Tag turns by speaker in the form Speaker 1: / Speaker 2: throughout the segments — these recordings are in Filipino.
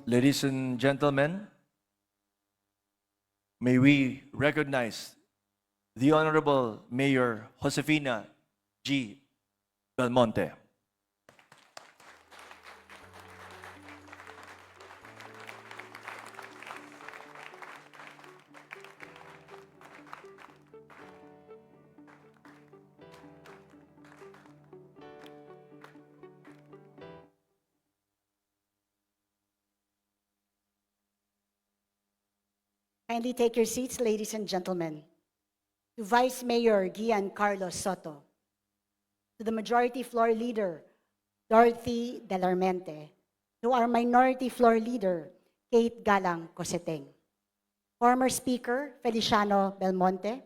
Speaker 1: Ladies and gentlemen, may we recognize the Honorable Mayor Josefina G. Belmonte.
Speaker 2: Kindly take your seats, ladies and gentlemen. To Vice Mayor Gian Carlos Soto, to the Majority Floor Leader Dorothy Delarmente, to our Minority Floor Leader Kate Galang Coseteng, former Speaker Feliciano Belmonte,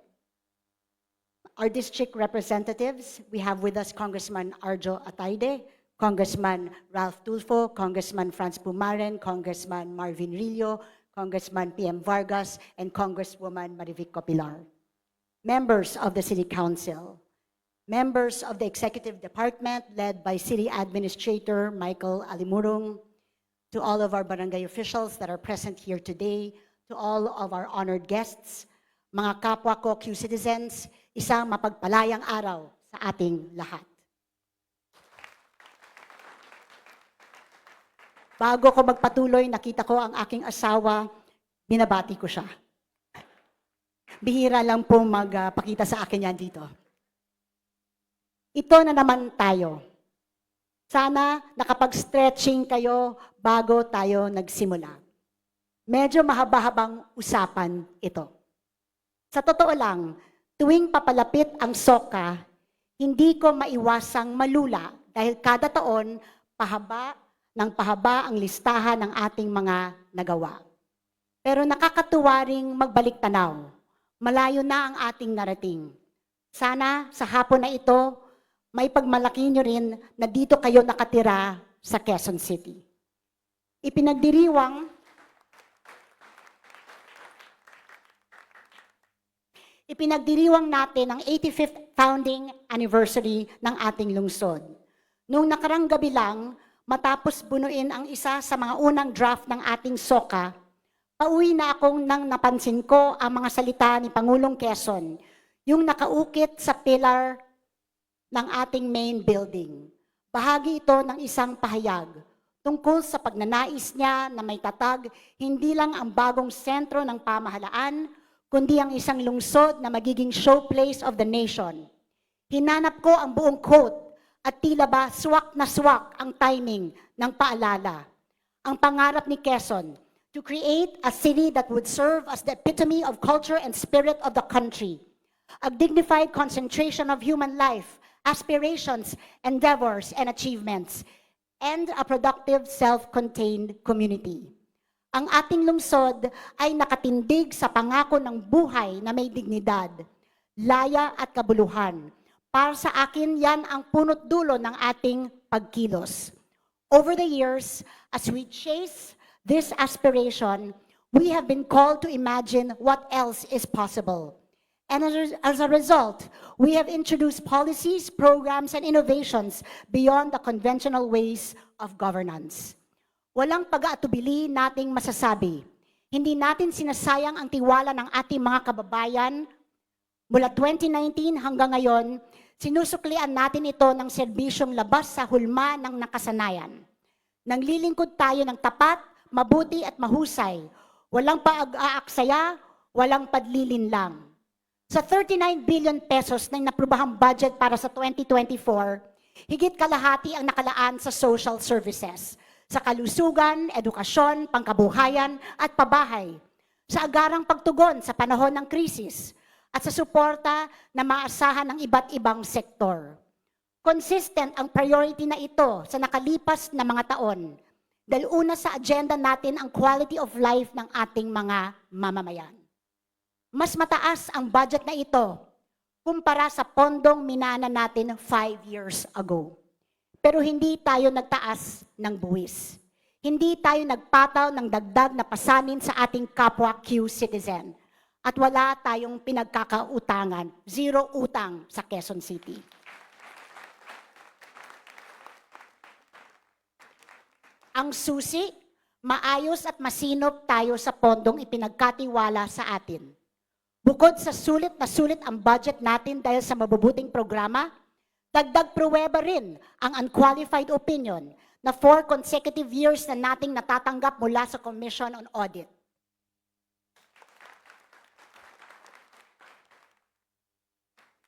Speaker 2: our district representatives, we have with us Congressman Arjo Ataide, Congressman Ralph Tulfo, Congressman Franz Pumaren, Congressman Marvin Rillo, Congressman PM Vargas, and Congresswoman Marivic Copilar. Members of the City Council, members of the Executive Department led by City Administrator Michael Alimurong, to all of our barangay officials that are present here today, to all of our honored guests, mga kapwa ko Q citizens, isang mapagpalayang araw sa ating lahat. Bago ko magpatuloy, nakita ko ang aking asawa, binabati ko siya. Bihira lang po magpakita sa akin yan dito. Ito na naman tayo. Sana nakapag-stretching kayo bago tayo nagsimula. Medyo mahaba-habang usapan ito. Sa totoo lang, tuwing papalapit ang SOCA, hindi ko maiwasang malula dahil kada taon pahaba ang listahan ng ating mga nagawa. Pero nakakatuwa ring magbalik tanaw. Malayo na ang ating narating. Sana sa hapon na ito, may pagmalaki nyo rin na dito kayo nakatira sa Quezon City. Ipinagdiriwang natin ang 85th founding anniversary ng ating lungsod. Noong nakarang gabi lang, matapos bunuin ang isa sa mga unang draft ng ating SOCA, pauwi na akong nang napansin ko ang mga salita ni Pangulong Quezon, yung nakaukit sa pillar ng ating main building. Bahagi ito ng isang pahayag tungkol sa pagnanais niya na may tatag hindi lang ang bagong sentro ng pamahalaan, kundi ang isang lungsod na magiging showplace of the nation. Hinanap ko ang buong quote at tila ba swak na swak ang timing ng paalala. Ang pangarap ni Quezon, to create a city that would serve as the epitome of culture and spirit of the country. A dignified concentration of human life, aspirations, endeavors, and achievements, and a productive self-contained community. Ang ating lungsod ay nakatindig sa pangako ng buhay na may dignidad, laya at kabuluhan. Para sa akin, yan ang punot dulo ng ating pagkilos. Over the years, as we chase this aspiration, we have been called to imagine what else is possible. And as a result, we have introduced policies, programs, and innovations beyond the conventional ways of governance. Walang pag-aatubili nating masasabi. Hindi natin sinasayang ang tiwala ng ating mga kababayan. Mula 2019 hanggang ngayon, sinusuklian natin ito ng serbisyong labas sa hulma ng nakasanayan. Nanglilingkod tayo ng tapat, mabuti at mahusay. Walang pag-aaksaya, walang padlilinlang. Sa 39 billion pesos na naprubahang budget para sa 2024, higit kalahati ang nakalaan sa social services, sa kalusugan, edukasyon, pangkabuhayan at pabahay, sa agarang pagtugon sa panahon ng krisis, at sa suporta na maasahan ng iba't ibang sektor. Consistent ang priority na ito sa nakalipas na mga taon dahil una sa agenda natin ang quality of life ng ating mga mamamayan. Mas mataas ang budget na ito kumpara sa pondong minana natin 5 years ago. Pero hindi tayo nagtaas ng buwis. Hindi tayo nagpataw ng dagdag na pasanin sa ating kapwa Q citizen. At wala tayong pinagkakautangan, zero utang sa Quezon City. Ang susi maayos at masinop tayo sa pondong ipinagkatiwala sa atin. Bukod sa sulit na sulit ang budget natin dahil sa mabubuting programa, dagdag pruweba rin ang unqualified opinion na 4 consecutive years na nating natatanggap mula sa Commission on Audit.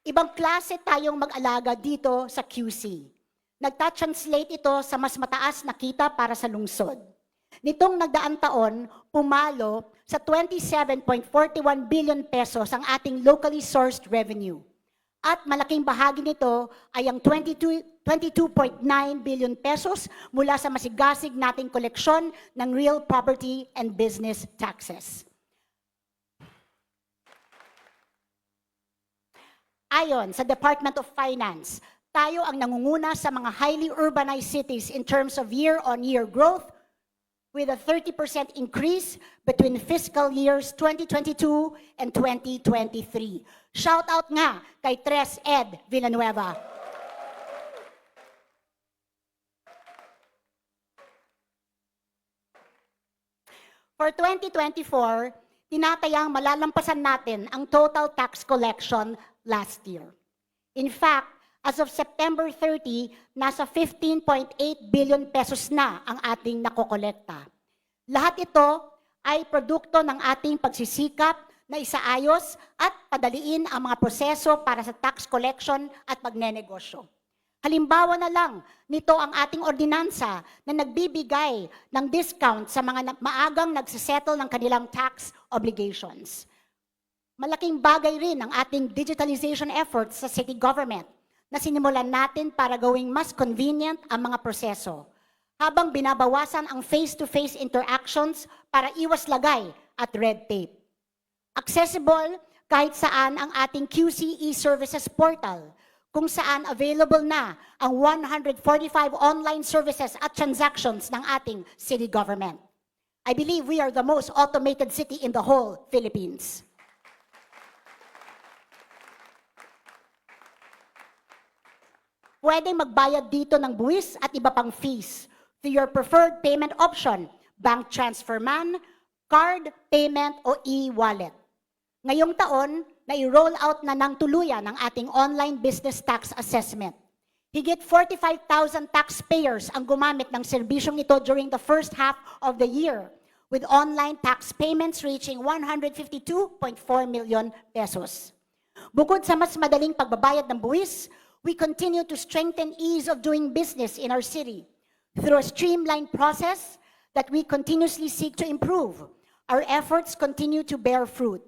Speaker 2: Ibang klase tayong mag-alaga dito sa QC. Nagta-translate ito sa mas mataas na kita para sa lungsod. Nitong nagdaang taon, pumalo sa 27.41 billion pesos ang ating locally sourced revenue. At malaking bahagi nito ay ang 22.9 billion pesos mula sa masigasig nating koleksyon ng real property and business taxes. Ayon sa Department of Finance, tayo ang nangunguna sa mga highly urbanized cities in terms of year-on-year growth with a 30% increase between fiscal years 2022 and 2023. Shout out nga kay Tres Ed Villanueva. For 2024, tinatayang malalampasan natin ang total tax collection last year. In fact, as of September 30, nasa 15.8 billion pesos na ang ating nakokolekta. Lahat ito ay produkto ng ating pagsisikap na isaayos at padaliin ang mga proseso para sa tax collection at pagnenegosyo. Halimbawa na lang, nito ang ating ordinansa na nagbibigay ng discount sa mga maagang nagsisettle ng kanilang tax obligations. Malaking bagay rin ang ating digitalization efforts sa city government na sinimulan natin para gawing mas convenient ang mga proseso, habang binabawasan ang face-to-face interactions para iwas lagay at red tape. Accessible kahit saan ang ating QC e-services portal, kung saan available na ang 145 online services at transactions ng ating city government. I believe we are the most automated city in the whole Philippines. Pwedeng magbayad dito ng buwis at iba pang fees to your preferred payment option, bank transfer man, card, payment, o e-wallet. Ngayong taon, na-roll out na ng tuluyan ang ating online business tax assessment. Higit 45,000 taxpayers ang gumamit ng serbisyong ito during the first half of the year, with online tax payments reaching 152.4 million pesos. Bukod sa mas madaling pagbabayad ng buwis, we continue to strengthen ease of doing business in our city through a streamlined process that we continuously seek to improve. Our efforts continue to bear fruit.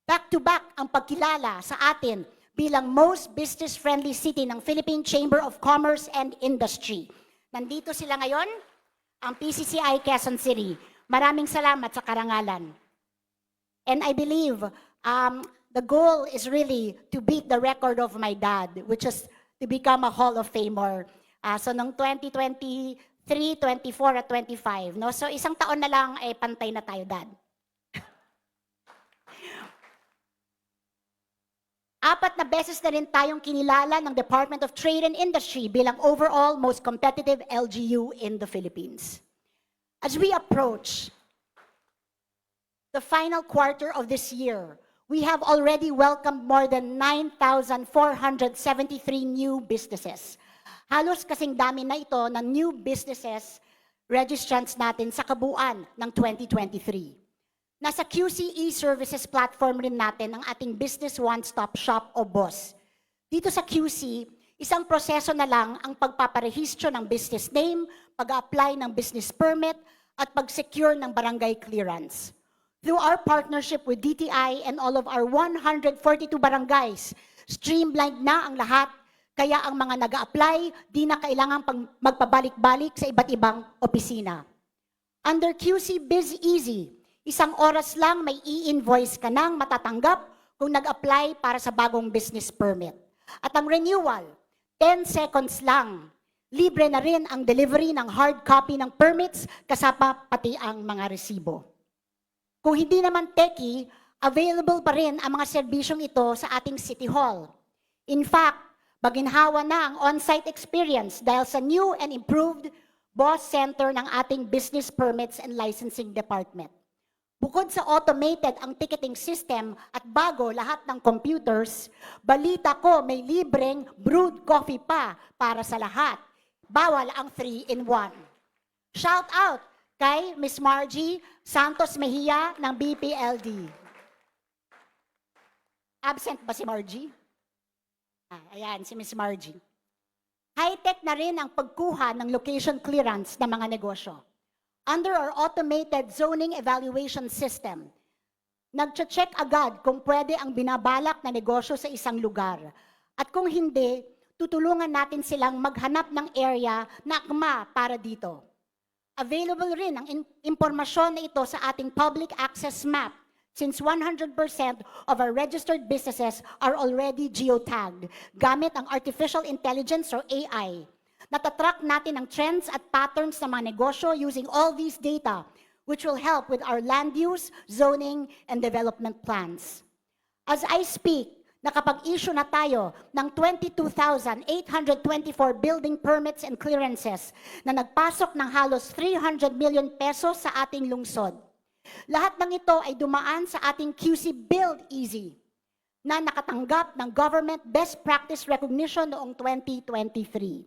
Speaker 2: Back-to-back ang pagkilala sa atin bilang most business-friendly city ng Philippine Chamber of Commerce and Industry. Nandito sila ngayon, ang PCCI Quezon City. Maraming salamat sa karangalan. And I believe the goal is really to beat the record of my dad, which is to become a Hall of Famer. So noong 2023, 24 at 25. No? So isang taon na lang, pantay na tayo, Dad. 4 na beses na rin tayong kinilala ng Department of Trade and Industry bilang overall most competitive LGU in the Philippines. As we approach the final quarter of this year, we have already welcomed more than 9,473 new businesses. Halos kasing dami na ito ng new businesses registrants natin sa kabuuan ng 2023. Nasa QC e-services platform rin natin ang ating Business One-Stop Shop o BOSS. Dito sa QC, isang proseso na lang ang pagpaparehistro ng business name, pag-apply ng business permit, at pag-secure ng barangay clearance. Through our partnership with DTI and all of our 142 barangays, streamlined na ang lahat, kaya ang mga nag-a-apply, di na kailangang magpabalik-balik sa iba't ibang opisina. Under QC Biz Easy, 1 oras lang may i-invoice ka nang matatanggap kung nag-apply para sa bagong business permit. At ang renewal, 10 seconds lang. Libre na rin ang delivery ng hard copy ng permits kasama pati ang mga resibo. Kung hindi naman techie, available pa rin ang mga serbisyong ito sa ating City Hall. In fact, baginhawa na ang on-site experience dahil sa new and improved boss center ng ating Business Permits and Licensing Department. Bukod sa automated ang ticketing system at bago lahat ng computers, balita ko may libreng brewed coffee pa para sa lahat. Bawal ang 3-in-1. Shout out kay Miss Margie Santos Mejia ng BPLD. Absent ba si Margie? Ayan, si Miss Margie. High-tech na rin ang pagkuha ng location clearance ng mga negosyo. Under our automated zoning evaluation system, nagche-check agad kung pwede ang binabalak na negosyo sa isang lugar. At kung hindi, tutulungan natin silang maghanap ng area na akma para dito. Available rin ang impormasyon na ito sa ating public access map since 100% of our registered businesses are already geotagged gamit ang artificial intelligence or AI. Natatrack natin ang trends at patterns ng mga negosyo using all these data, which will help with our land use, zoning, and development plans. As I speak, nakapag-issue na tayo ng 22,824 building permits and clearances na nagpasok ng halos 300 million pesos sa ating lungsod. Lahat ng ito ay dumaan sa ating QC Build Easy na nakatanggap ng Government Best Practice Recognition noong 2023.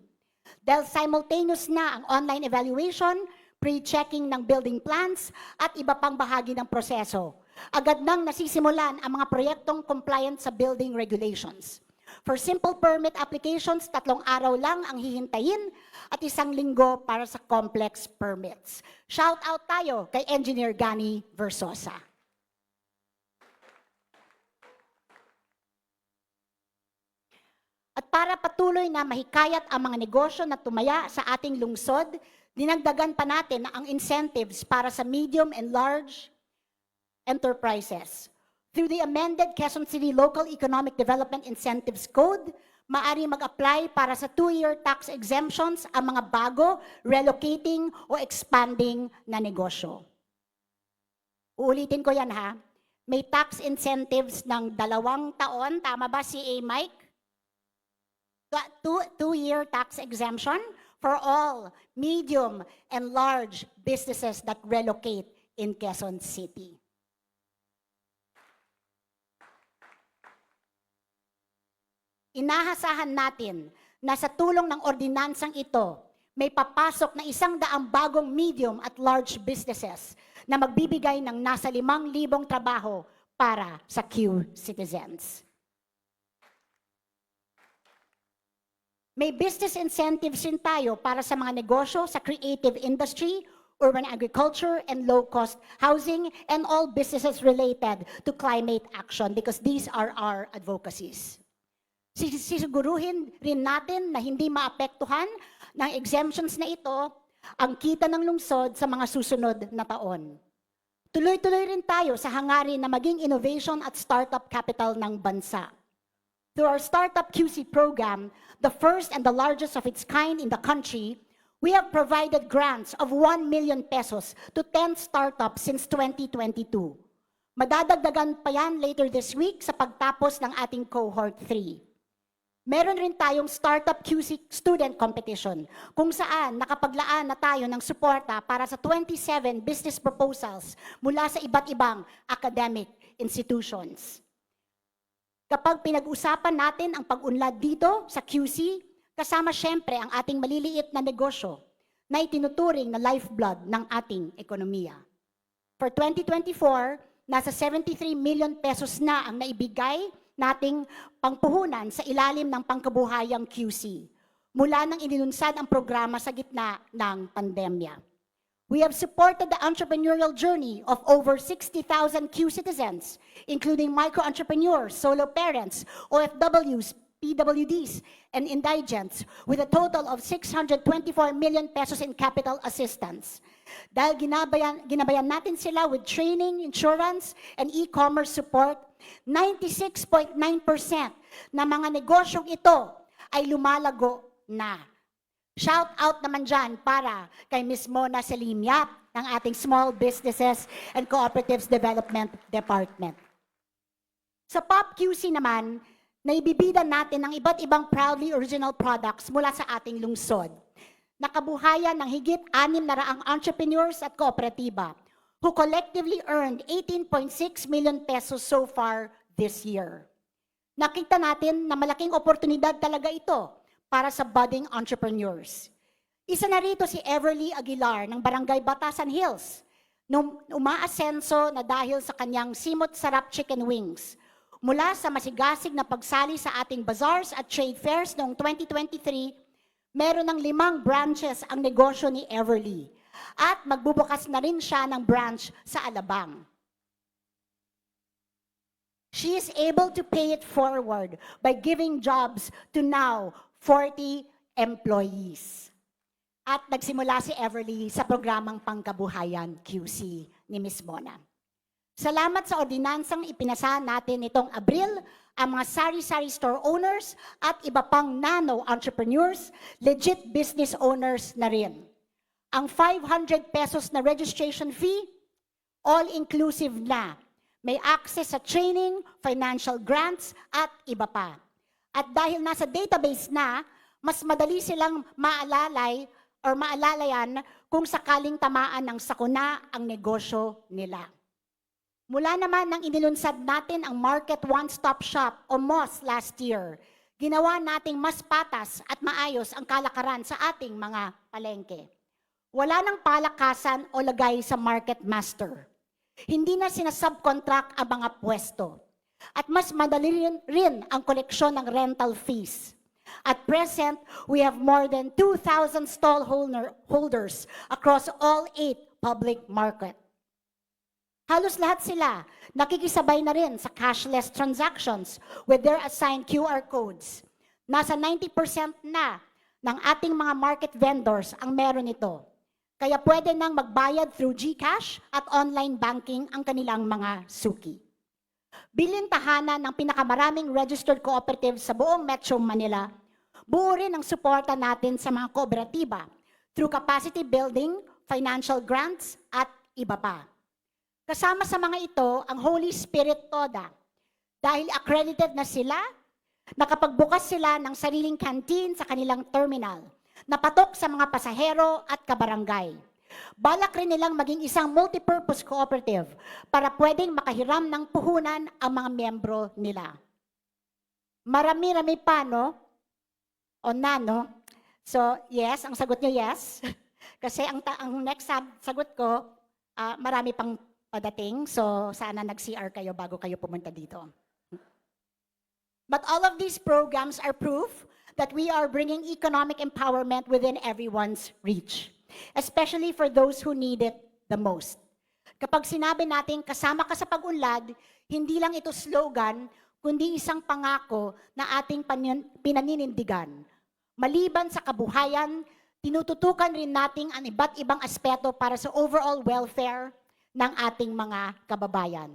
Speaker 2: Dahil simultaneous na ang online evaluation, pre-checking ng building plans, at iba pang bahagi ng proseso. Agad nang nasisimulan ang mga proyektong compliant sa building regulations. For simple permit applications, 3 araw lang ang hihintayin at 1 linggo para sa complex permits. Shout out tayo kay Engineer Gani Versosa. At para patuloy na mahikayat ang mga negosyo na tumaya sa ating lungsod, dinagdagan pa natin ang incentives para sa medium and large enterprises. Through the amended Quezon City Local Economic Development Incentives Code, maaari mag-apply para sa 2-year tax exemptions ang mga bago, relocating o expanding na negosyo. Uulitin ko yan ha. May tax incentives ng 2 taon, tama ba si Mike? 2-year tax exemption for all medium and large businesses that relocate in Quezon City. Inahasahan natin na sa tulong ng ordinansang ito, may papasok na 100 bagong medium at large businesses na magbibigay ng nasa 5,000 trabaho para sa Q citizens. May business incentives rin tayo para sa mga negosyo sa creative industry, urban agriculture, and low-cost housing, and all businesses related to climate action because these are our advocacies. Sisiguruhin rin natin na hindi maapektuhan ng exemptions na ito ang kita ng lungsod sa mga susunod na taon. Tuloy-tuloy rin tayo sa hangarin na maging innovation at startup capital ng bansa. Through our Startup QC program, the first and the largest of its kind in the country, we have provided grants of 1 million pesos to 10 startups since 2022. Madadagdagan pa yan later this week sa pagtapos ng ating cohort 3. Meron rin tayong Startup QC Student Competition, kung saan nakapaglaan na tayo ng suporta para sa 27 business proposals mula sa iba't ibang academic institutions. Kapag pinag-usapan natin ang pag-unlad dito sa QC, kasama syempre ang ating maliliit na negosyo na itinuturing na lifeblood ng ating ekonomiya. For 2024, nasa 73 million pesos na ang naibigay nating pangpuhunan sa ilalim ng pangkabuhayang QC mula nang inilunsad ang programa sa gitna ng pandemya. We have supported the entrepreneurial journey of over 60,000 Q citizens, including micro-entrepreneurs, solo parents, OFWs, PWDs, and indigents, with a total of 624 million pesos in capital assistance. Dahil ginabayan natin sila with training, insurance, and e-commerce support, 96.9% na mga negosyong ito ay lumalago na. Shout out naman dyan para kay Ms. Mona Selimyap ng ating Small Businesses and Cooperatives Development Department. Sa POP-QC naman, naibibida natin ang iba't ibang proudly original products mula sa ating lungsod nakabuhayan ng higit 600 entrepreneurs at kooperatiba who collectively earned 18.6 million pesos so far this year. Nakita natin na malaking oportunidad talaga ito para sa budding entrepreneurs. Isa na rito si Everly Aguilar ng Barangay Batasan Hills, nung umaasenso na dahil sa kanyang simot sarap chicken wings. Mula sa masigasig na pagsali sa ating bazaars at trade fairs noong 2023, meron ng 5 branches ang negosyo ni Everly at magbubukas na rin siya ng branch sa Alabang. She is able to pay it forward by giving jobs to now 40 employees. At nagsimula si Everly sa programang Pangkabuhayan QC ni Ms. Mona. Salamat sa ordinansang ipinasa natin nitong Abril, ang mga sari-sari store owners at iba pang nano-entrepreneurs, legit business owners na rin. Ang 500 pesos na registration fee, all-inclusive na. May access sa training, financial grants, at iba pa. At dahil nasa database na, mas madali silang maalalayan kung sakaling tamaan ng sakuna ang negosyo nila. Mula naman nang inilunsad natin ang Market One-Stop Shop o MOS last year, ginawa nating mas patas at maayos ang kalakaran sa ating mga palengke. Wala nang palakasan o lagay sa market master. Hindi na sinasubcontract ang mga pwesto. At mas madali rin ang koleksyon ng rental fees. At present, we have more than 2,000 stall holders across all 8 public markets. Halos lahat sila nakikisabay na rin sa cashless transactions with their assigned QR codes. Nasa 90% na ng ating mga market vendors ang meron ito. Kaya pwede nang magbayad through GCash at online banking ang kanilang mga suki. Bilang tahanan ng pinakamaraming registered cooperatives sa buong Metro Manila, buo rin ang suporta natin sa mga kooperatiba through capacity building, financial grants, at iba pa. Kasama sa mga ito ang Holy Spirit Toda. Dahil accredited na sila, nakapagbukas sila ng sariling canteen sa kanilang terminal, napatok sa mga pasahero at kabarangay. Balak rin nilang maging isang multipurpose cooperative para pwedeng makahiram ng puhunan ang mga miyembro nila. Marami-rami pa, no? O na, no? So, yes, ang sagot nyo yes. Kasi ang next sagot ko, marami pang padating, so sana nag-CR kayo bago kayo pumunta dito. But all of these programs are proof that we are bringing economic empowerment within everyone's reach, especially for those who need it the most. Kapag sinabi natin kasama ka sa pag-unlad, hindi lang ito slogan, kundi isang pangako na ating pinaninindigan. Maliban sa kabuhayan, tinututukan rin natin ang iba't ibang aspeto para sa overall welfare ng ating mga kababayan.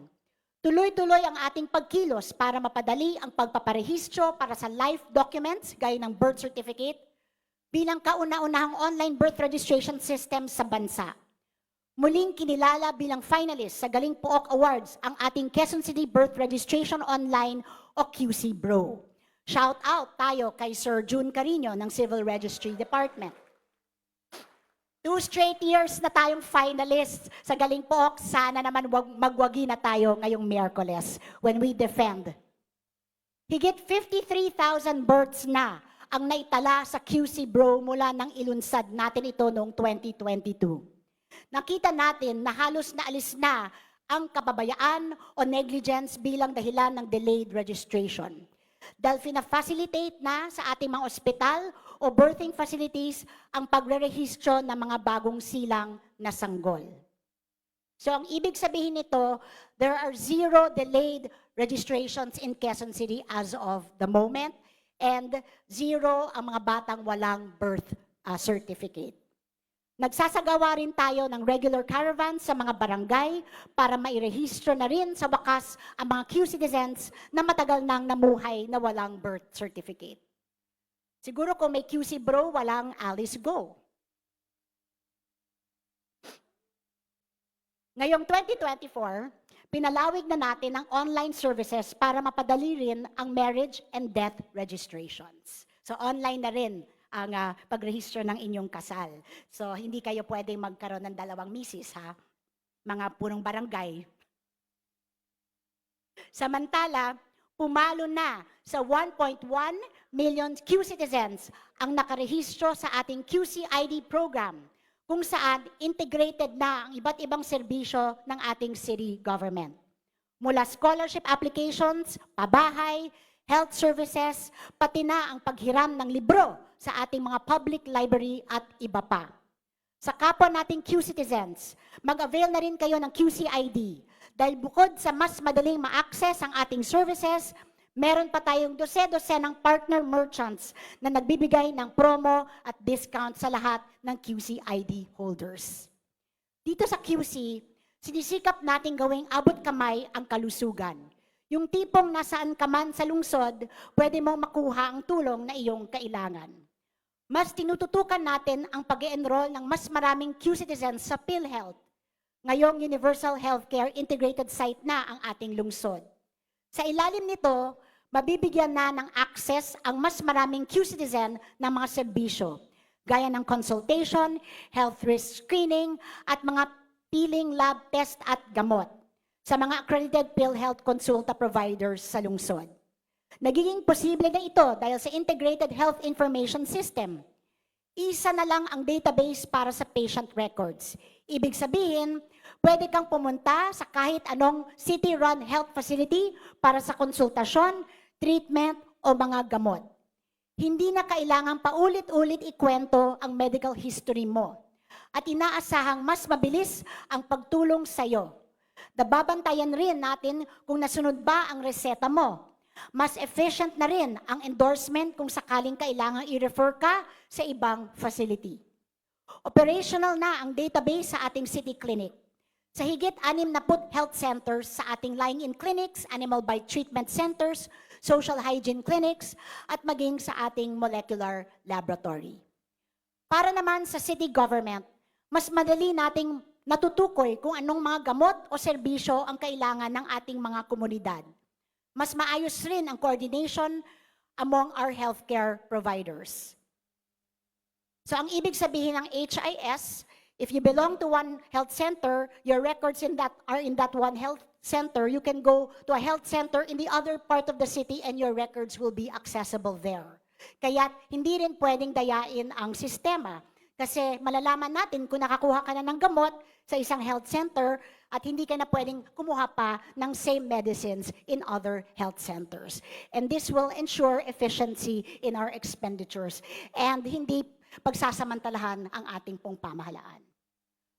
Speaker 2: Tuloy-tuloy ang ating pagkilos para mapadali ang pagpaparehistro para sa life documents gaya ng birth certificate bilang kauna-unahang online birth registration system sa bansa. Muling kinilala bilang finalist sa Galing Pook Awards ang ating Quezon City Birth Registration Online o QC Bro. Shout out tayo kay Sir June Carino ng Civil Registry Department. 2 straight years na tayong finalists sa Galing Pook. Sana naman magwagi na tayo ngayong Miyerkules when we defend. Higit 53,000 births na ang naitala sa QC Bro mula nang ilunsad natin ito noong 2022. Nakita natin na halos naalis na ang kapabayaan o negligence bilang dahilan ng delayed registration. Dahil fina-facilitate na sa ating mga ospital o birthing facilities ang pagre-rehistro ng mga bagong silang na sanggol. So ang ibig sabihin nito, there are 0 delayed registrations in Quezon City as of the moment and 0 ang mga batang walang birth certificate. Nagsasagawa rin tayo ng regular caravans sa mga barangay para mairehistro na rin sa wakas ang mga Q-citizens na matagal nang namuhay na walang birth certificate. Siguro kung may QC Bro, walang Alice Go. Ngayong 2024, pinalawig na natin ang online services para mapadali rin ang marriage and death registrations. So online na rin ang pagrehistro ng inyong kasal. So, hindi kayo pwedeng magkaroon ng dalawang misis, ha? Mga punong barangay. Samantala, pumalo na sa 1.1 million Q-citizens ang nakarehistro sa ating QCID program, kung saan integrated na ang iba't ibang serbisyo ng ating city government. Mula scholarship applications, pabahay, health services, pati na ang paghiram ng libro sa ating mga public library at iba pa. Sa kapwa nating Q-citizens, mag-avail na rin kayo ng QCID dahil bukod sa mas madaling ma-access ang ating services, meron pa tayong dose-dosenang partner merchants na nagbibigay ng promo at discount sa lahat ng QCID holders. Dito sa QC, sinisikap natin gawing abot kamay ang kalusugan. Yung tipong nasaan ka man sa lungsod, pwede mong makuha ang tulong na iyong kailangan. Mas tinututukan natin ang pag-enroll ng mas maraming Q-citizens sa PhilHealth. Ngayong Universal Healthcare Integrated Site na ang ating lungsod. Sa ilalim nito, mabibigyan na ng access ang mas maraming Q-citizen ng mga serbisyo, gaya ng consultation, health risk screening, at mga piling lab test at gamot sa mga accredited PhilHealth consulta providers sa lungsod. Nagiging posible na ito dahil sa Integrated Health Information System. Isa na lang ang database para sa patient records. Ibig sabihin, pwede kang pumunta sa kahit anong city-run health facility para sa konsultasyon, treatment o mga gamot. Hindi na kailangang paulit-ulit ikwento ang medical history mo at inaasahang mas mabilis ang pagtulong sa iyo. Nababantayan rin natin kung nasunod ba ang reseta mo. Mas efficient na rin ang endorsement kung sakaling kailangang i-refer ka sa ibang facility. Operational na ang database sa ating city clinic. Sa higit 60 health centers sa ating lying-in clinics, animal bite treatment centers, social hygiene clinics, at maging sa ating molecular laboratory. Para naman sa city government, mas madali nating natutukoy kung anong mga gamot o serbisyo ang kailangan ng ating mga komunidad. Mas maayos rin ang coordination among our healthcare providers. So ang ibig sabihin ng HIS, if you belong to one health center, your records are in that one health center, you can go to a health center in the other part of the city and your records will be accessible there. Kaya hindi rin pwedeng dayain ang sistema. Kasi malalaman natin kung nakakuha ka na ng gamot sa isang health center at hindi ka na pwedeng kumuha pa ng same medicines in other health centers. And this will ensure efficiency in our expenditures and hindi pagsasamantalahan ang ating pong pamahalaan.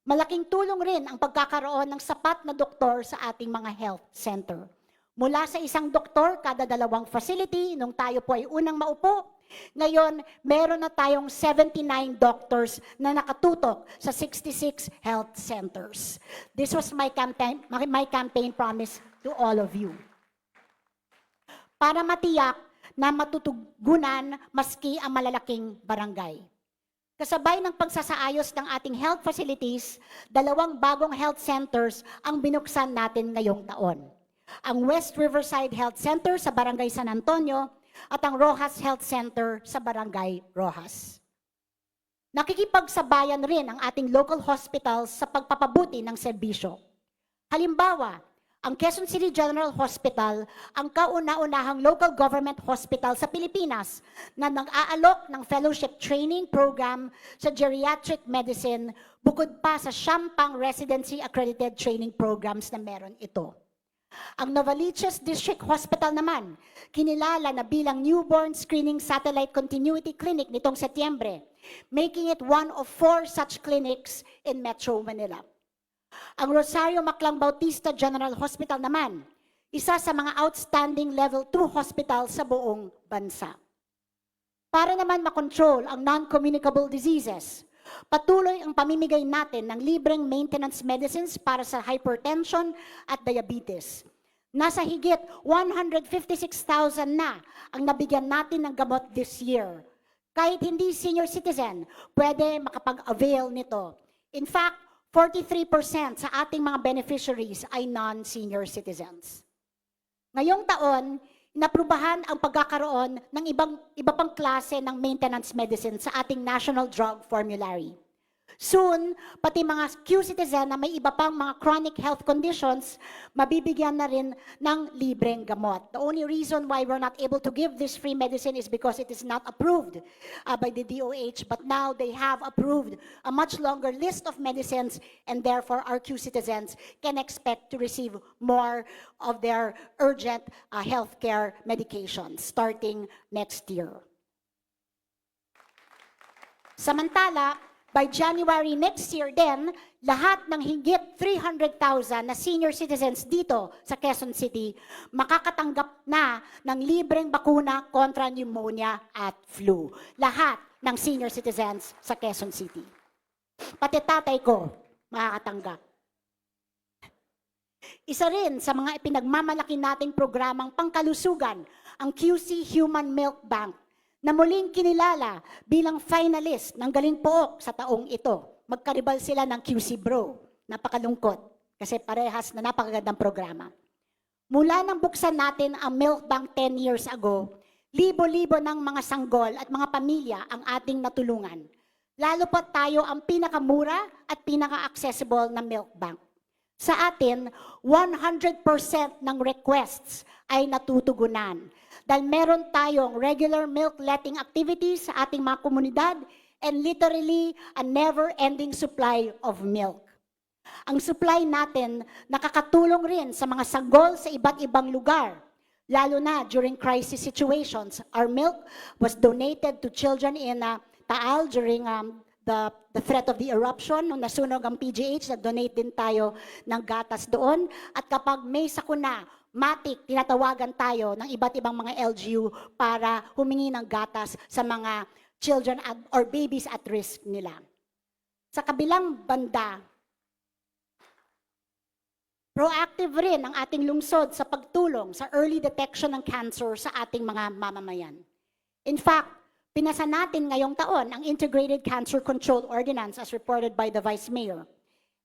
Speaker 2: Malaking tulong rin ang pagkakaroon ng sapat na doktor sa ating mga health center. Mula sa isang doktor kada 2 facility nung tayo po ay unang maupo, ngayon, meron na tayong 79 doctors na nakatutok sa 66 health centers. This was my campaign promise to all of you. Para matiyak na matutugunan maski ang malalaking barangay. Kasabay ng pagsasaayos ng ating health facilities, 2 bagong health centers ang binuksan natin ngayong taon. Ang West Riverside Health Center sa Barangay San Antonio at ang Rojas Health Center sa Barangay Rojas. Nakikipagsabayan rin ang ating local hospitals sa pagpapabuti ng serbisyo. Halimbawa, ang Quezon City General Hospital ang kauna-unahang local government hospital sa Pilipinas na nag-aalok ng fellowship training program sa geriatric medicine bukod pa sa 10 residency accredited training programs na meron ito. Ang Novaliches District Hospital naman, kinilala na bilang Newborn Screening Satellite Continuity Clinic nitong Setyembre, making it one of 4 such clinics in Metro Manila. Ang Rosario Maclang Bautista General Hospital naman, isa sa mga outstanding level 2 hospital sa buong bansa. Para naman makontrol ang non-communicable diseases, patuloy ang pamimigay natin ng libreng maintenance medicines para sa hypertension at diabetes. Nasa higit 156,000 na ang nabigyan natin ng gamot this year. Kahit hindi senior citizen, pwede makapag-avail nito. In fact, 43% sa ating mga beneficiaries ay non-senior citizens. Ngayong taon, inaprubahan ang pagkakaroon ng iba pang klase ng maintenance medicine sa ating National Drug Formulary. Soon, pati mga Q-citizen na may iba pang mga chronic health conditions, mabibigyan na rin ng libreng gamot. The only reason why we're not able to give this free medicine is because it is not approved by the DOH, but now they have approved a much longer list of medicines, and therefore our Q-citizens can expect to receive more of their urgent healthcare medications starting next year. Samantala, by January next year din, lahat ng higit 300,000 na senior citizens dito sa Quezon City makakatanggap na ng libreng bakuna kontra pneumonia at flu. Lahat ng senior citizens sa Quezon City. Pati tatay ko makakatanggap. Isa rin sa mga ipinagmamalaki nating programang pangkalusugan, ang QC Human Milk Bank, na muling kinilala bilang finalist ng Galing Pook sa taong ito. Magkaribal sila ng QC Bro. Napakalungkot kasi parehas na napakagandang programa. Mula nang buksan natin ang Milk Bank 10 years ago, libo-libo ng mga sanggol at mga pamilya ang ating natulungan. Lalo pa tayo ang pinakamura at pinaka-accessible na milk bank. Sa atin, 100% ng requests ay natutugunan. Dahil meron tayong regular milk letting activities sa ating mga komunidad and literally a never-ending supply of milk. Ang supply natin nakakatulong rin sa mga sanggol sa iba't ibang lugar, lalo na during crisis situations. Our milk was donated to children in Taal during the threat of the eruption. Nung nasunog ang PGH, nag-donate din tayo ng gatas doon. At kapag may sakuna, matik, tinatawagan tayo ng iba't ibang mga LGU para humingi ng gatas sa mga children or babies at risk nila. Sa kabilang banda, proactive rin ang ating lungsod sa pagtulong sa early detection ng cancer sa ating mga mamamayan. In fact, pinasa natin ngayong taon ang Integrated Cancer Control Ordinance as reported by the Vice Mayor.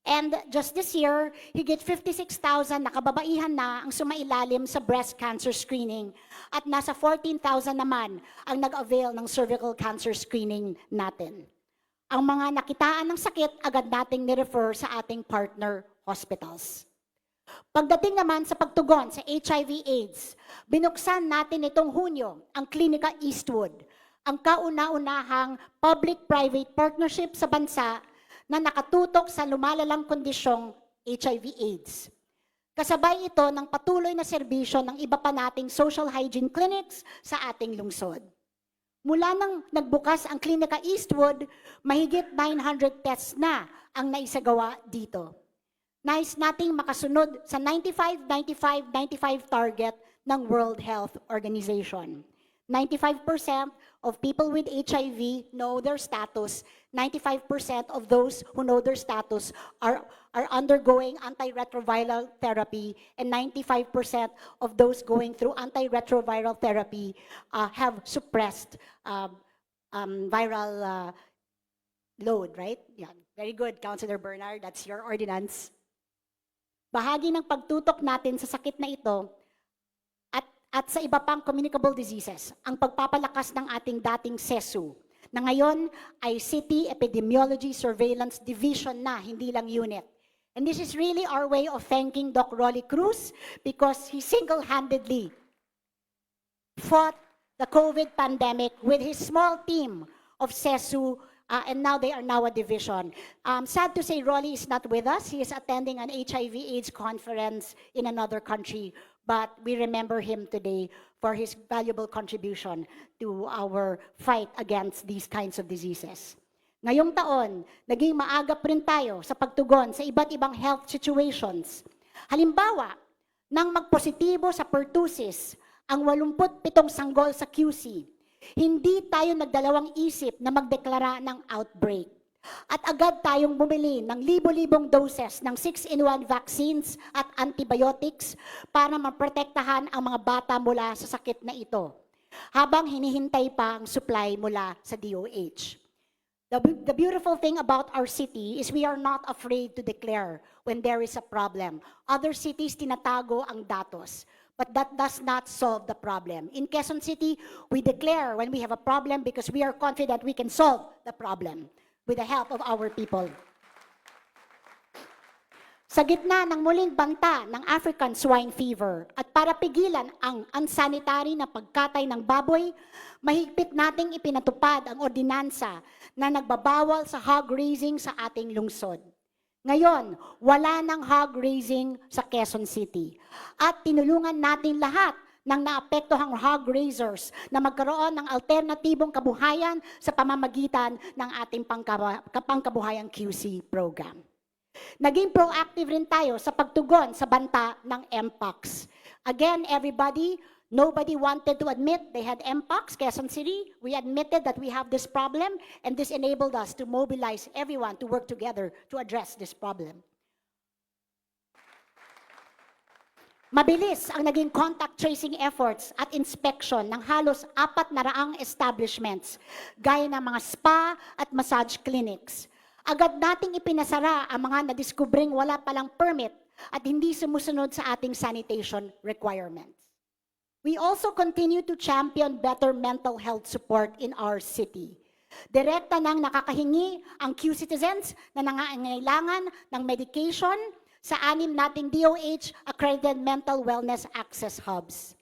Speaker 2: And just this year, higit 56,000 na kababaihan na ang sumailalim sa breast cancer screening at nasa 14,000 naman ang nag-avail ng cervical cancer screening natin. Ang mga nakitaan ng sakit, agad nating nirefer sa ating partner hospitals. Pagdating naman sa pagtugon sa HIV/AIDS, binuksan natin itong Hunyo ang Klinika Eastwood, ang kauna-unahang public-private partnership sa bansa na nakatutok sa lumalalang kondisyong HIV/AIDS. Kasabay ito ng patuloy na serbisyo ng iba pa nating social hygiene clinics sa ating lungsod. Mula nang nagbukas ang Klinika Eastwood, mahigit 900 tests na ang naisagawa dito. Nais nating makasunod sa 95-95-95 target ng World Health Organization. 95% of people with HIV know their status. 95% of those who know their status are undergoing antiretroviral therapy, and 95% of those going through antiretroviral therapy have suppressed viral load, right? Yeah. Very good, Councilor Bernard. That's your ordinance. Bahagi ng pagtutok natin sa sakit na ito at sa iba pang communicable diseases, ang pagpapalakas ng ating dating SESU, na ngayon ay City Epidemiology Surveillance Division na, hindi lang unit. And this is really our way of thanking Doc Rolly Cruz because he single-handedly fought the COVID pandemic with his small team of SESU, and now they are now a division. Sad to say Rolly is not with us. He is attending an HIV/AIDS conference in another country, but we remember him today for his valuable contribution to our fight against these kinds of diseases. Ngayong taon, naging maagap rin tayo sa pagtugon sa iba't ibang health situations. Halimbawa, nang magpositibo sa pertussis ang 87 sanggol sa QC, hindi tayo nagdalawang isip na magdeklara ng outbreak. At agad tayong bumili ng libo-libong doses ng 6-in-1 vaccines at antibiotics para maprotektahan ang mga bata mula sa sakit na ito, habang hinihintay pa ang supply mula sa DOH. The beautiful thing about our city is we are not afraid to declare when there is a problem. Other cities tinatago ang datos. But that does not solve the problem. In Quezon City, we declare when we have a problem because we are confident we can solve the problem with the help of our people. Sa gitna ng muling banta ng African swine fever at para pigilan ang unsanitary na pagkatay ng baboy, mahigpit nating ipinatupad ang ordinansa na nagbabawal sa hog raising sa ating lungsod. Ngayon, wala nang hog raising sa Quezon City. At tinulungan natin lahat ng naapektuhang hog raisers na magkaroon ng alternatibong kabuhayan sa pamamagitan ng ating pangkabuhayang QC program. Naging proactive rin tayo sa pagtugon sa banta ng Mpox. Again, nobody wanted to admit they had Mpox, Quezon City. We admitted that we have this problem, and this enabled us to mobilize everyone to work together to address this problem. Mabilis ang naging contact tracing efforts at inspection ng halos 400 establishments, gaya ng mga spa at massage clinics. Agad nating ipinasara ang mga nadiskubring wala palang permit at hindi sumusunod sa ating sanitation requirements. We also continue to champion better mental health support in our city. Direkta nang nakakahingi ang Q citizens na nangangailangan ng medication sa 6 nating DOH-accredited mental wellness access hubs.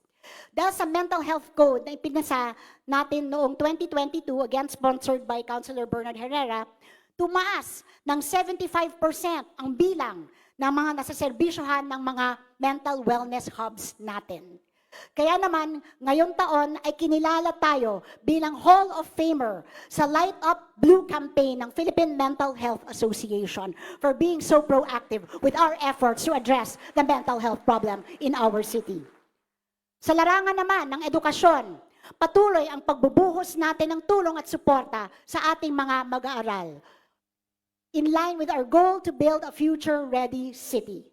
Speaker 2: Dahil sa mental health code na ipinasa natin noong 2022, again sponsored by Councilor Bernard Herrera, tumaas ng 75% ang bilang ng mga nasaserbisyohan ng mga mental wellness hubs natin. Kaya naman, ngayong taon ay kinilala tayo bilang Hall of Famer sa Light Up Blue campaign ng Philippine Mental Health Association for being so proactive with our efforts to address the mental health problem in our city. Sa larangan naman ng edukasyon, patuloy ang pagbubuhos natin ng tulong at suporta sa ating mga mag-aaral, in line with our goal to build a future-ready city.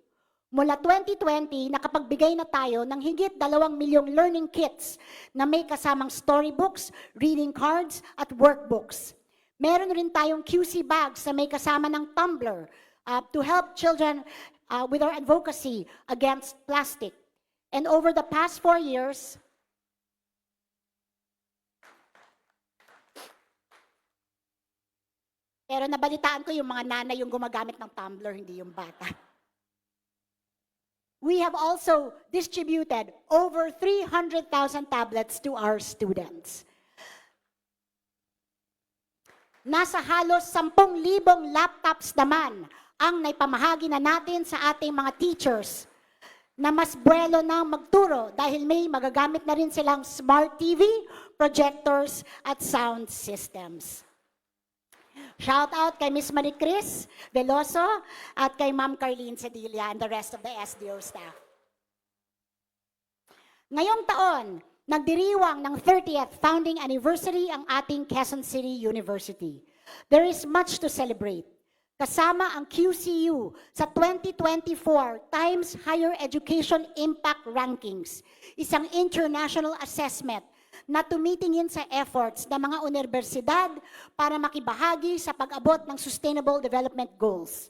Speaker 2: Mula 2020, nakapagbigay na tayo ng higit 2 milyong learning kits na may kasamang storybooks, reading cards, at workbooks. Meron rin tayong QC bags na may kasama ng tumbler to help children with our advocacy against plastic. And over the past 4 years, pero nabalitaan ko yung mga nanay yung gumagamit ng tumbler, hindi yung bata. We have also distributed over 300,000 tablets to our students. Nasa halos 10,000 laptops naman ang naipamahagi na natin sa ating mga teachers na mas buwelo na magturo dahil may magagamit na rin silang smart TV, projectors, at sound systems. Shout out kay Ms. Maricris Veloso at kay Ma'am Carlene Cedilla and the rest of the SDO staff. Ngayong taon, nagdiriwang ng 30th founding anniversary ang ating Quezon City University. There is much to celebrate. Kasama ang QCU sa 2024 Times Higher Education Impact Rankings, isang international assessment na tumitingin sa efforts ng mga universidad para makibahagi sa pag-abot ng Sustainable Development Goals.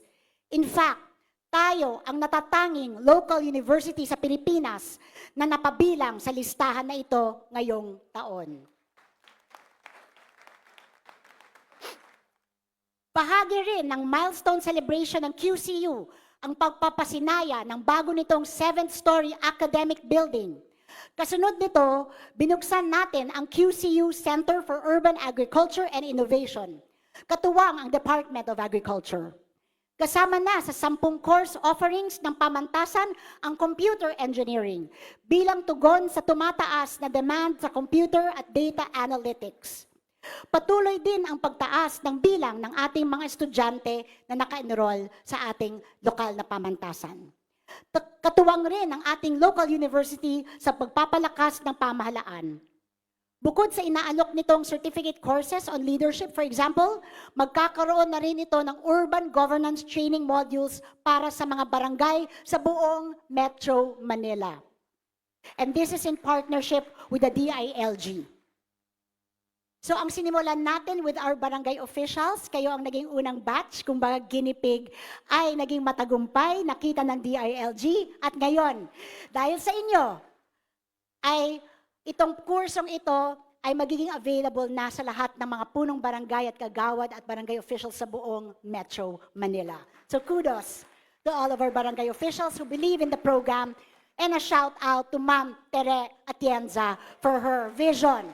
Speaker 2: In fact, tayo ang natatanging local university sa Pilipinas na napabilang sa listahan na ito ngayong taon. Bahagi rin ng milestone celebration ng QCU ang pagpapasinaya ng bago nitong 7th-story academic building. Kasunod nito, binuksan natin ang QCU Center for Urban Agriculture and Innovation, katuwang ang Department of Agriculture. Kasama na sa 10 course offerings ng pamantasan ang computer engineering bilang tugon sa tumataas na demand sa computer at data analytics. Patuloy din ang pagtaas ng bilang ng ating mga estudyante na naka-enroll sa ating lokal na pamantasan. Katuwang rin ang ating local university sa pagpapalakas ng pamahalaan. Bukod sa inaalok nitong certificate courses on leadership, for example, magkakaroon na rin ito ng urban governance training modules para sa mga barangay sa buong Metro Manila. And this is in partnership with the DILG. So ang sinimulan natin with our barangay officials, kayo ang naging unang batch, kumbaga guinea pig, ay naging matagumpay, nakita ng DILG, at ngayon, dahil sa inyo, ay itong kursong ito ay magiging available na sa lahat ng mga punong barangay at kagawad at barangay officials sa buong Metro Manila. So kudos to all of our barangay officials who believe in the program, and a shout out to Ma'am Tere Atienza for her vision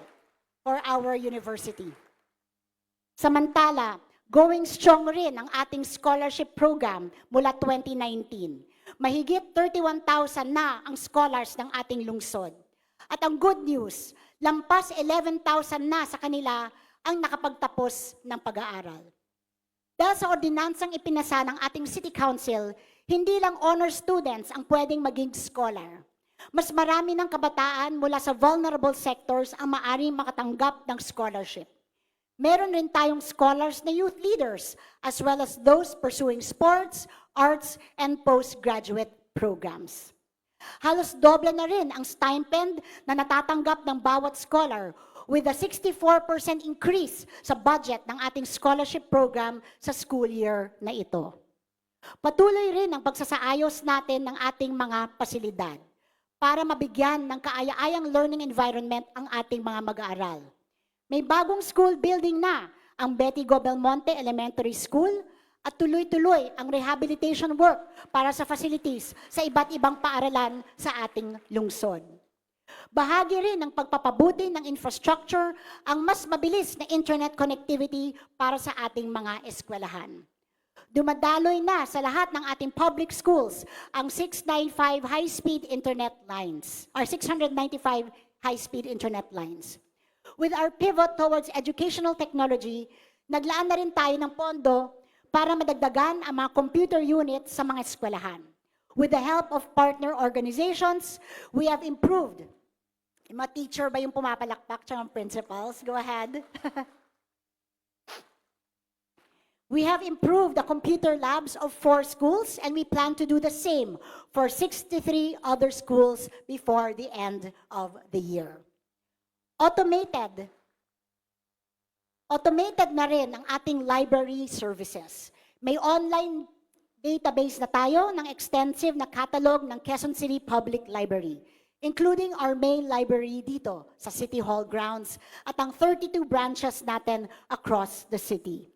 Speaker 2: for our university. Samantala, going strong rin ang ating scholarship program mula 2019. Mahigit 31,000 na ang scholars ng ating lungsod. At ang good news, lampas 11,000 na sa kanila ang nakapagtapos ng pag-aaral. Dahil sa ordinansang ipinasa ng ating City Council, hindi lang honor students ang pwedeng maging scholar. Mas marami ng kabataan mula sa vulnerable sectors ang maaring makatanggap ng scholarship. Meron rin tayong scholars na youth leaders, as well as those pursuing sports, arts, and postgraduate programs. Halos doble na rin ang stipend na natatanggap ng bawat scholar, with a 64% increase sa budget ng ating scholarship program sa school year na ito. Patuloy rin ang pagsasaayos natin ng ating mga pasilidad para mabigyan ng kaaya-ayang learning environment ang ating mga mag-aaral. May bagong school building na ang Betty Go Belmonte Elementary School at tuloy-tuloy ang rehabilitation work para sa facilities sa iba't ibang paaralan sa ating lungsod. Bahagi rin ng pagpapabuti ng infrastructure ang mas mabilis na internet connectivity para sa ating mga eskwelahan. Dumadaloy na sa lahat ng ating public schools ang 695 high-speed internet lines, or 695 high-speed internet lines. With our pivot towards educational technology, naglaan na rin tayo ng pondo para madagdagan ang mga computer units sa mga eskwelahan. With the help of partner organizations, we have improved. Yung mga teacher ba yung pumapalakpak tsaka principals? Go ahead. We have improved the computer labs of 4 schools, and we plan to do the same for 63 other schools before the end of the year. Automated na rin ang ating library services. May online database na tayo ng extensive na catalog ng Quezon City Public Library, including our main library dito sa City Hall grounds at ang 32 branches natin across the city.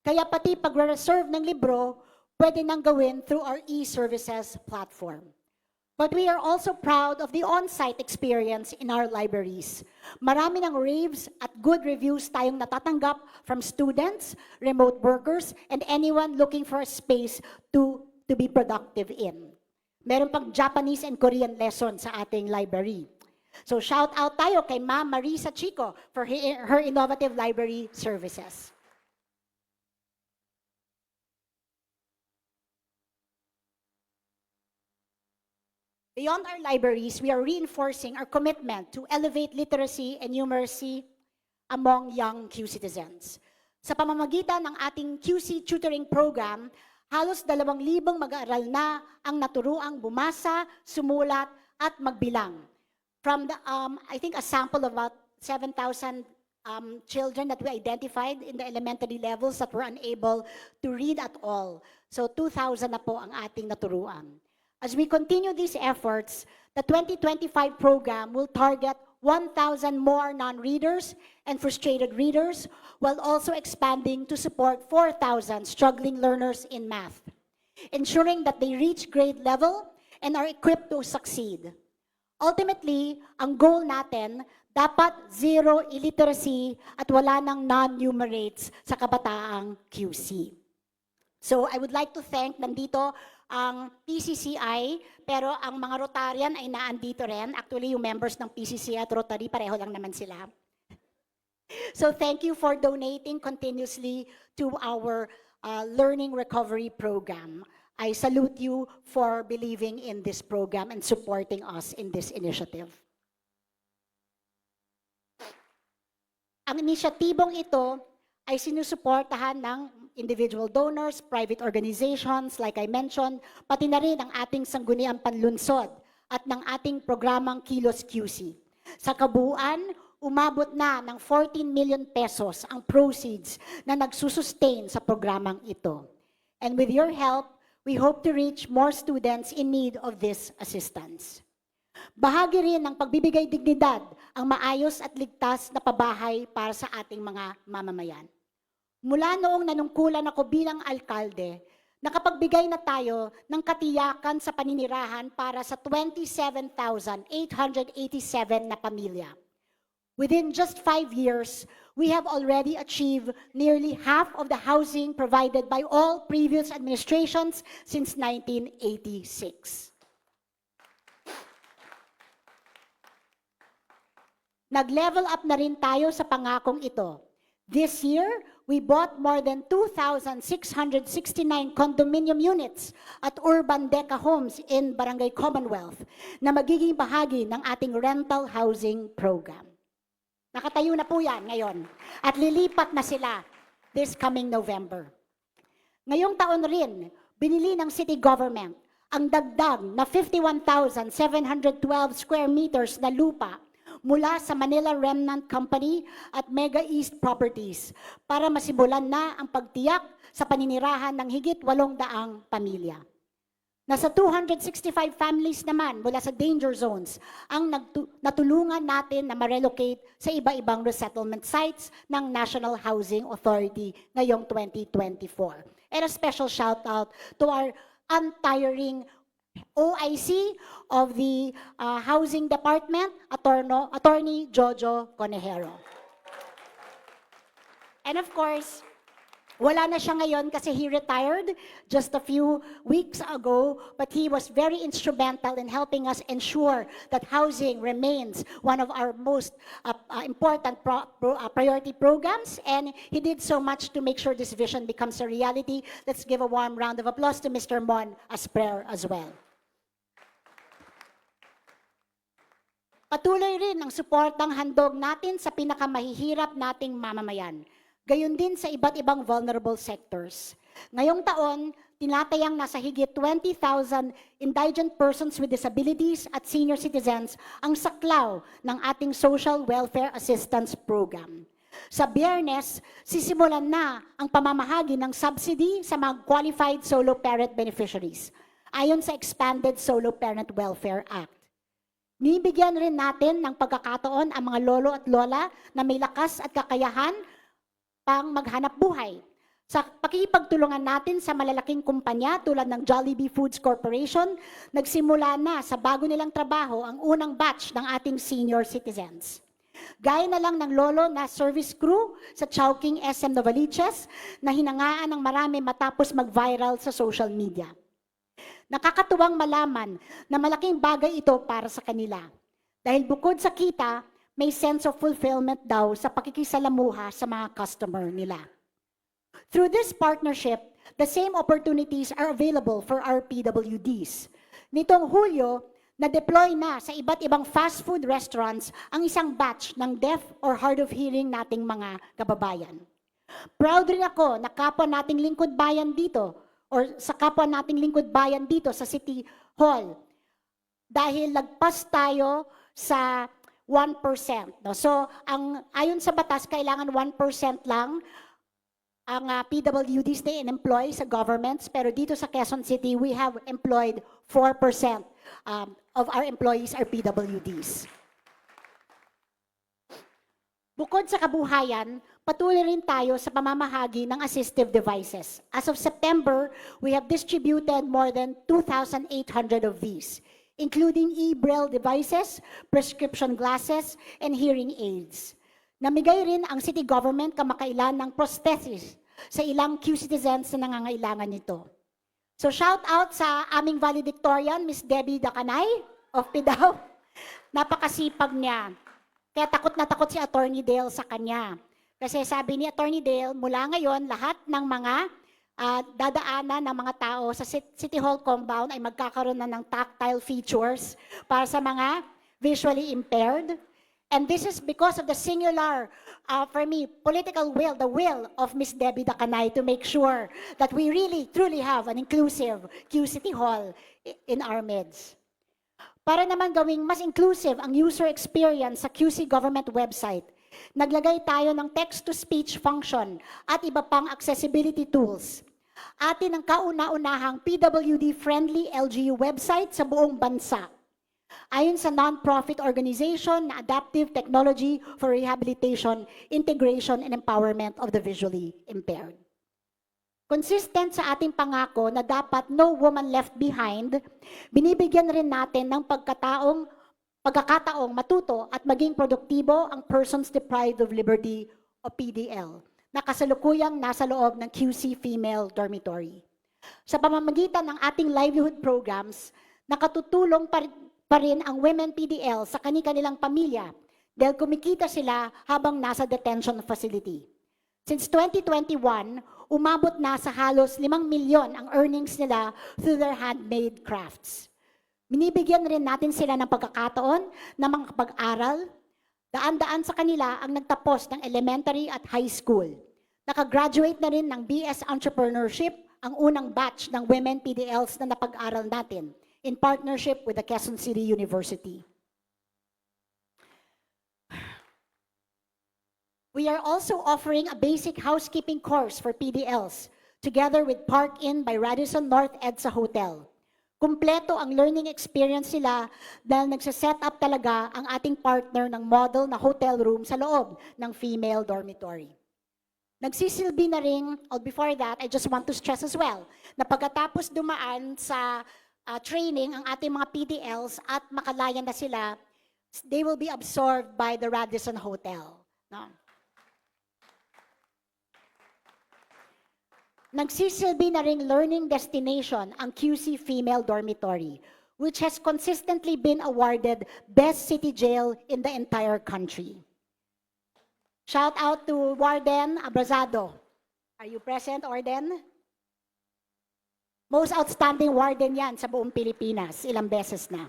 Speaker 2: Kaya pati pagre-reserve ng libro, pwede nang gawin through our e-services platform. But we are also proud of the on-site experience in our libraries. Marami ng raves at good reviews tayong natatanggap from students, remote workers, and anyone looking for a space to be productive in. Meron pang Japanese and Korean lesson sa ating library. So shout out tayo kay Ma'am Marisa Chico for her innovative library services. Beyond our libraries, we are reinforcing our commitment to elevate literacy and numeracy among young Q citizens. Sa pamamagitan ng ating QC tutoring program, halos 2,000 mag-aaral na ang naturuang bumasa, sumulat, at magbilang. From the, I think a sample of about 7,000 children that we identified in the elementary levels that were unable to read at all. So 2,000 na po ang ating naturuan. As we continue these efforts, the 2025 program will target 1,000 more non-readers and frustrated readers, while also expanding to support 4,000 struggling learners in math, ensuring that they reach grade level and are equipped to succeed. Ultimately, ang goal natin, dapat zero illiteracy at wala ng non-numerates sa kabataang QC. So I would like to thank nandito ang PCCI, pero ang mga Rotarian ay naandito rin. Actually, yung members ng PCCI at Rotary, pareho lang naman sila. So thank you for donating continuously to our learning recovery program. I salute you for believing in this program and supporting us in this initiative. Ang inisyatibong ito ay sinusuportahan ng individual donors, private organizations, like I mentioned, pati na rin ang ating sangguniang panlunsod at ng ating programang Kilos QC. Sa kabuuan, umabot na ng 14 million pesos ang proceeds na nagsusustain sa programang ito. And with your help, we hope to reach more students in need of this assistance. Bahagi rin ng pagbibigay dignidad ang maayos at ligtas na pabahay para sa ating mga mamamayan. Mula noong nanungkulan ako bilang alkalde, nakapagbigay na tayo ng katiyakan sa paninirahan para sa 27,887 na pamilya. Within just 5 years, we have already achieved nearly half of the housing provided by all previous administrations since 1986. Nag-level up na rin tayo sa pangakong ito. This year, we bought more than 2,669 condominium units at urban deca homes in Barangay Commonwealth na magiging bahagi ng ating rental housing program. Nakatayo na po yan ngayon at lilipat na sila this coming November. Ngayong taon rin, binili ng city government ang dagdag na 51,712 square meters na lupa mula sa Manila Remnant Company at Mega East Properties para masimulan na ang pagtiyak sa paninirahan ng higit 800 pamilya. Nasa 265 families naman mula sa danger zones ang natulungan natin na ma-relocate sa iba-ibang resettlement sites ng National Housing Authority ngayong 2024. And a special shout out to our untiring OIC of the Housing Department, Attorney Jojo Conejero. And of course, wala na siya ngayon kasi he retired just a few weeks ago, but he was very instrumental in helping us ensure that housing remains one of our most important priority programs, and he did so much to make sure this vision becomes a reality. Let's give a warm round of applause to Mr. Mon Asper as well. Patuloy rin ang suportang handog natin sa pinakamahihirap nating mamamayan. Gayon din sa iba't ibang vulnerable sectors. Ngayong taon, tinatayang nasa higit 20,000 indigent persons with disabilities at senior citizens ang saklaw ng ating Social Welfare Assistance Program. Sa Biyernes, sisimulan na ang pamamahagi ng subsidy sa mga qualified solo parent beneficiaries ayon sa Expanded Solo Parent Welfare Act. Nibigyan rin natin ng pagkakataon ang mga lolo at lola na may lakas at kakayahan pang maghanap buhay. Sa pakikipagtulungan natin sa malalaking kumpanya tulad ng Jollibee Foods Corporation, nagsimula na sa bago nilang trabaho ang unang batch ng ating senior citizens. Gaya na lang ng lolo na service crew sa Chowking SM Novaliches na hinangaan ng marami matapos mag-viral sa social media. Nakakatuwang malaman na malaking bagay ito para sa kanila. Dahil bukod sa kita, may sense of fulfillment daw sa pakikisalamuha sa mga customer nila. Through this partnership, the same opportunities are available for our PWDs. Nitong Hulyo, na-deploy na sa iba't ibang fast food restaurants ang isang batch ng deaf or hard of hearing nating mga kababayan. Proud rin ako na kapwa nating lingkod bayan dito or sa kapwa nating lingkod bayan dito sa City Hall dahil lagpas tayo sa 1%. No? So, ayon sa batas, kailangan 1% lang ang PWDs na in-employ sa governments, pero dito sa Quezon City, we have employed 4% of our employees are PWDs. Bukod sa kabuhayan, patuloy rin tayo sa pamamahagi ng assistive devices. As of September, we have distributed more than 2,800 of these, including e-braille devices, prescription glasses, and hearing aids. Namigay rin ang city government kamakailan ng prosthesis sa ilang Q-citizens na nangangailangan nito. So shout out sa aming valedictorian, Ms. Debbie Dacanay of PIDAW. Napakasipag niya. Kaya takot na takot si Attorney Dale sa kanya. Kasi sabi ni Attorney Dale, mula ngayon, lahat ng mga dadaanan ng mga tao sa City Hall compound ay magkakaroon na ng tactile features para sa mga visually impaired. And this is because of the singular, for me, political will, the will of Ms. Debbie Dacanay to make sure that we really, truly have an inclusive Q City Hall in our midst. Para naman gawing mas inclusive ang user experience sa QC government website, naglagay tayo ng text-to-speech function at iba pang accessibility tools. Atin ang kauna-unahang PWD-friendly LGU website sa buong bansa. Ayon sa non-profit organization na Adaptive Technology for Rehabilitation, Integration, and Empowerment of the Visually Impaired. Consistent sa ating pangako na dapat no woman left behind, binibigyan rin natin ng pagkakataong matuto at maging produktibo ang persons deprived of liberty o PDL na kasalukuyang nasa loob ng QC Female Dormitory. Sa pamamagitan ng ating livelihood programs, nakatutulong pa rin ang women PDL sa kani-kanilang pamilya dahil kumikita sila habang nasa detention facility. Since 2021, umabot na sa halos 5 milyon ang earnings nila through their handmade crafts. Binibigyan rin natin sila ng pagkakataon na makapag-aral. Daan-daan sa kanila ang nagtapos ng elementary at high school. Nakagraduate na rin ng BS Entrepreneurship ang unang batch ng women PDLs na napag-aral natin in partnership with the Quezon City University. We are also offering a basic housekeeping course for PDLs together with Park Inn by Radisson North EDSA Hotel. Kumpleto ang learning experience nila dahil nagsaset up talaga ang ating partner ng model na hotel room sa loob ng female dormitory. Nagsisilbi na rin, before that, I just want to stress as well, na pagkatapos dumaan sa training ang ating mga PDLs at makalaya na sila, they will be absorbed by the Radisson Hotel. No? Nagsisilbi na ring learning destination ang QC Female Dormitory, which has consistently been awarded Best City Jail in the entire country. Shout out to Warden Abrazado. Are you present, Warden? Most outstanding warden yan sa buong Pilipinas, ilang beses na.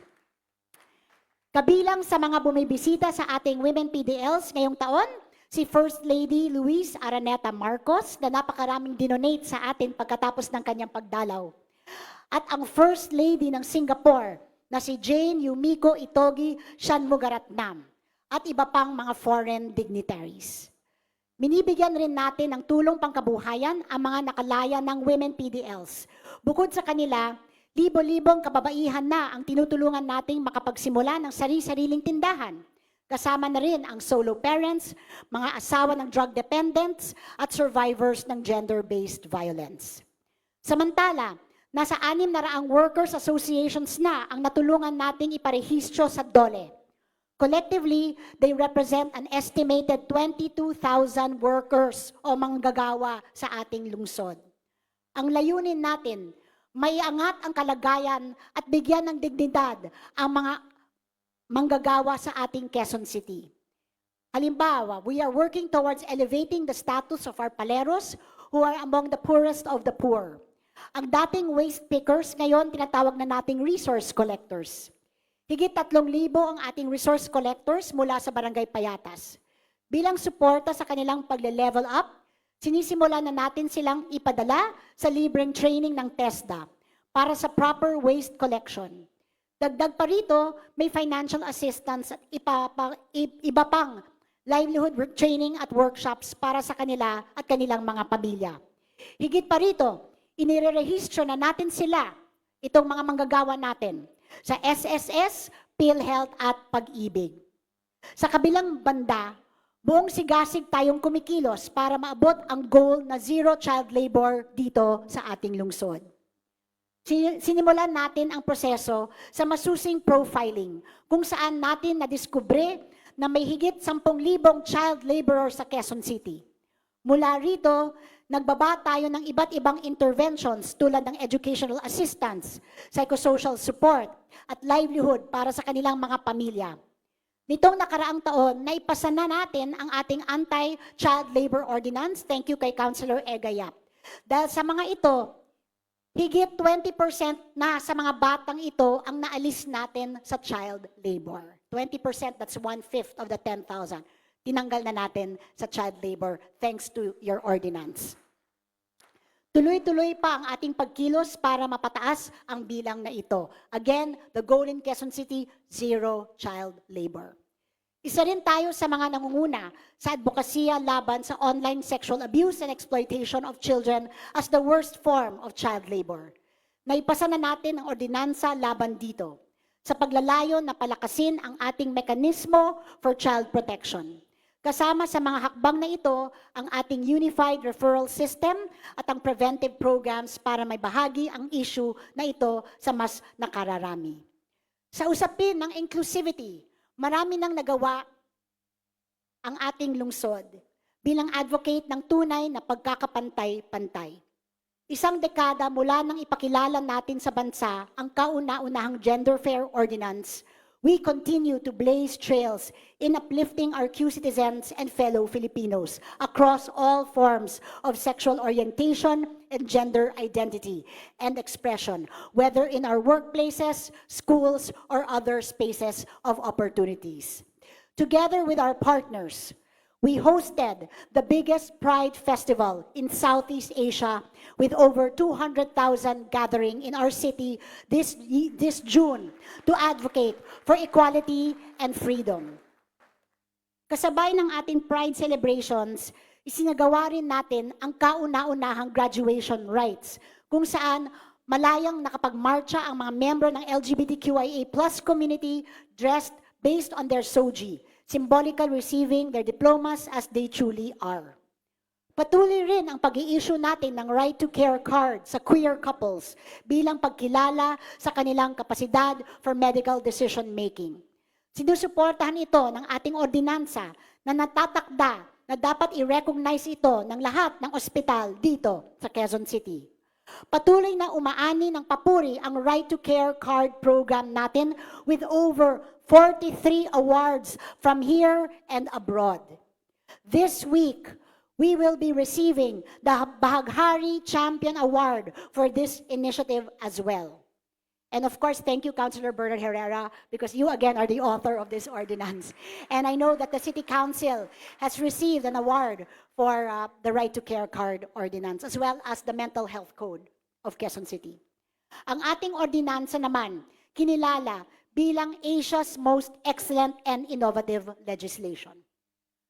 Speaker 2: Kabilang sa mga bumibisita sa ating women PDLs ngayong taon, si First Lady Luis Araneta Marcos na napakaraming dinonate sa atin pagkatapos ng kanyang pagdalaw. At ang First Lady ng Singapore na si Jane Yumiko Itogi Shanmugaratnam at iba pang mga foreign dignitaries. Binibigyan rin natin ng tulong pangkabuhayan ang mga nakalaya ng women PDLs. Bukod sa kanila, libo-libong kababaihan na ang tinutulungan nating makapagsimula ng sari-sariling tindahan. Kasama na rin ang solo parents, mga asawa ng drug dependents, at survivors ng gender-based violence. Samantala, nasa 600 workers associations na ang natulungan nating iparehistro sa DOLE. Collectively, they represent an estimated 22,000 workers o manggagawa sa ating lungsod. Ang layunin natin, maiangat ang kalagayan at bigyan ng dignidad ang mga manggagawa sa ating Quezon City. Halimbawa, we are working towards elevating the status of our paleros who are among the poorest of the poor. Ang dating waste pickers, ngayon tinatawag na nating resource collectors. Higit 3,000 ang ating resource collectors mula sa Barangay Payatas. Bilang suporta sa kanilang pagle-level up, sinisimula na natin silang ipadala sa libreng training ng TESDA para sa proper waste collection. Dagdag pa rito, may financial assistance at iba pang livelihood training at workshops para sa kanila at kanilang mga pamilya. Higit pa rito, inirerehistro na natin sila, itong mga manggagawa natin, sa SSS, PhilHealth at Pag-ibig. Sa kabilang banda, buong sigasig tayong kumikilos para maabot ang goal na zero child labor dito sa ating lungsod. Sinimulan natin ang proseso sa masusing profiling, kung saan natin nadiskubre na may higit 10,000 child laborer sa Quezon City. Mula rito, nagbaba tayo ng iba't ibang interventions tulad ng educational assistance, psychosocial support, at livelihood para sa kanilang mga pamilya. Nitong nakaraang taon, naipasa na natin ang ating anti-child labor ordinance. Thank you kay Councilor Egayap. Dahil sa mga ito, higit 20% na sa mga batang ito ang naalis natin sa child labor. 20%, that's 1/5 of the 10,000. Tinanggal na natin sa child labor thanks to your ordinance. Tuloy-tuloy pa ang ating pagkilos para mapataas ang bilang na ito. Again, the goal in Quezon City, zero child labor. Isa rin tayo sa mga nangunguna sa advokasya laban sa online sexual abuse and exploitation of children as the worst form of child labor. Naipasa na natin ang ordinansa laban dito. sa paglalayon na palakasin ang ating mekanismo for child protection. Kasama sa mga hakbang na ito ang ating Unified Referral System at ang preventive programs para may bahagi ang issue na ito sa mas nakararami. Sa usapin ng inclusivity, marami nang nagawa ang ating lungsod bilang advocate ng tunay na pagkakapantay-pantay. Isang dekada mula nang ipakilala natin sa bansa ang kauna-unahang Gender Fair Ordinance, we continue to blaze trails in uplifting our Q-citizens and fellow Filipinos across all forms of sexual orientation and gender identity and expression, whether in our workplaces, schools, or other spaces of opportunities. Together with our partners, we hosted the biggest Pride Festival in Southeast Asia with over 200,000 gathering in our city this June to advocate for equality and freedom. Kasabay ng ating Pride celebrations, isinagawa rin natin ang kauna-unahang graduation rites kung saan malayang nakapagmarcha ang mga miyembro ng LGBTQIA+ community dressed based on their SOGI, symbolically receiving their diplomas as they truly are. Patuloy rin ang pag-i-issue natin ng right to care card sa queer couples bilang pagkilala sa kanilang kapasidad for medical decision making. Sinusuportahan ito ng ating ordinansa na natatakda na dapat i-recognize ito ng lahat ng ospital dito sa Quezon City. Patuloy na umaani ng papuri ang Right to Care Card program natin with over 43 awards from here and abroad. This week, we will be receiving the Bahaghari Champion Award for this initiative as well. And of course, thank you, Councilor Bernard Herrera, because you again are the author of this ordinance. And I know that the City Council has received an award for the Right to Care Card ordinance, as well as the Mental Health Code of Quezon City. Ang ating ordinansa naman, kinilala bilang Asia's most excellent and innovative legislation.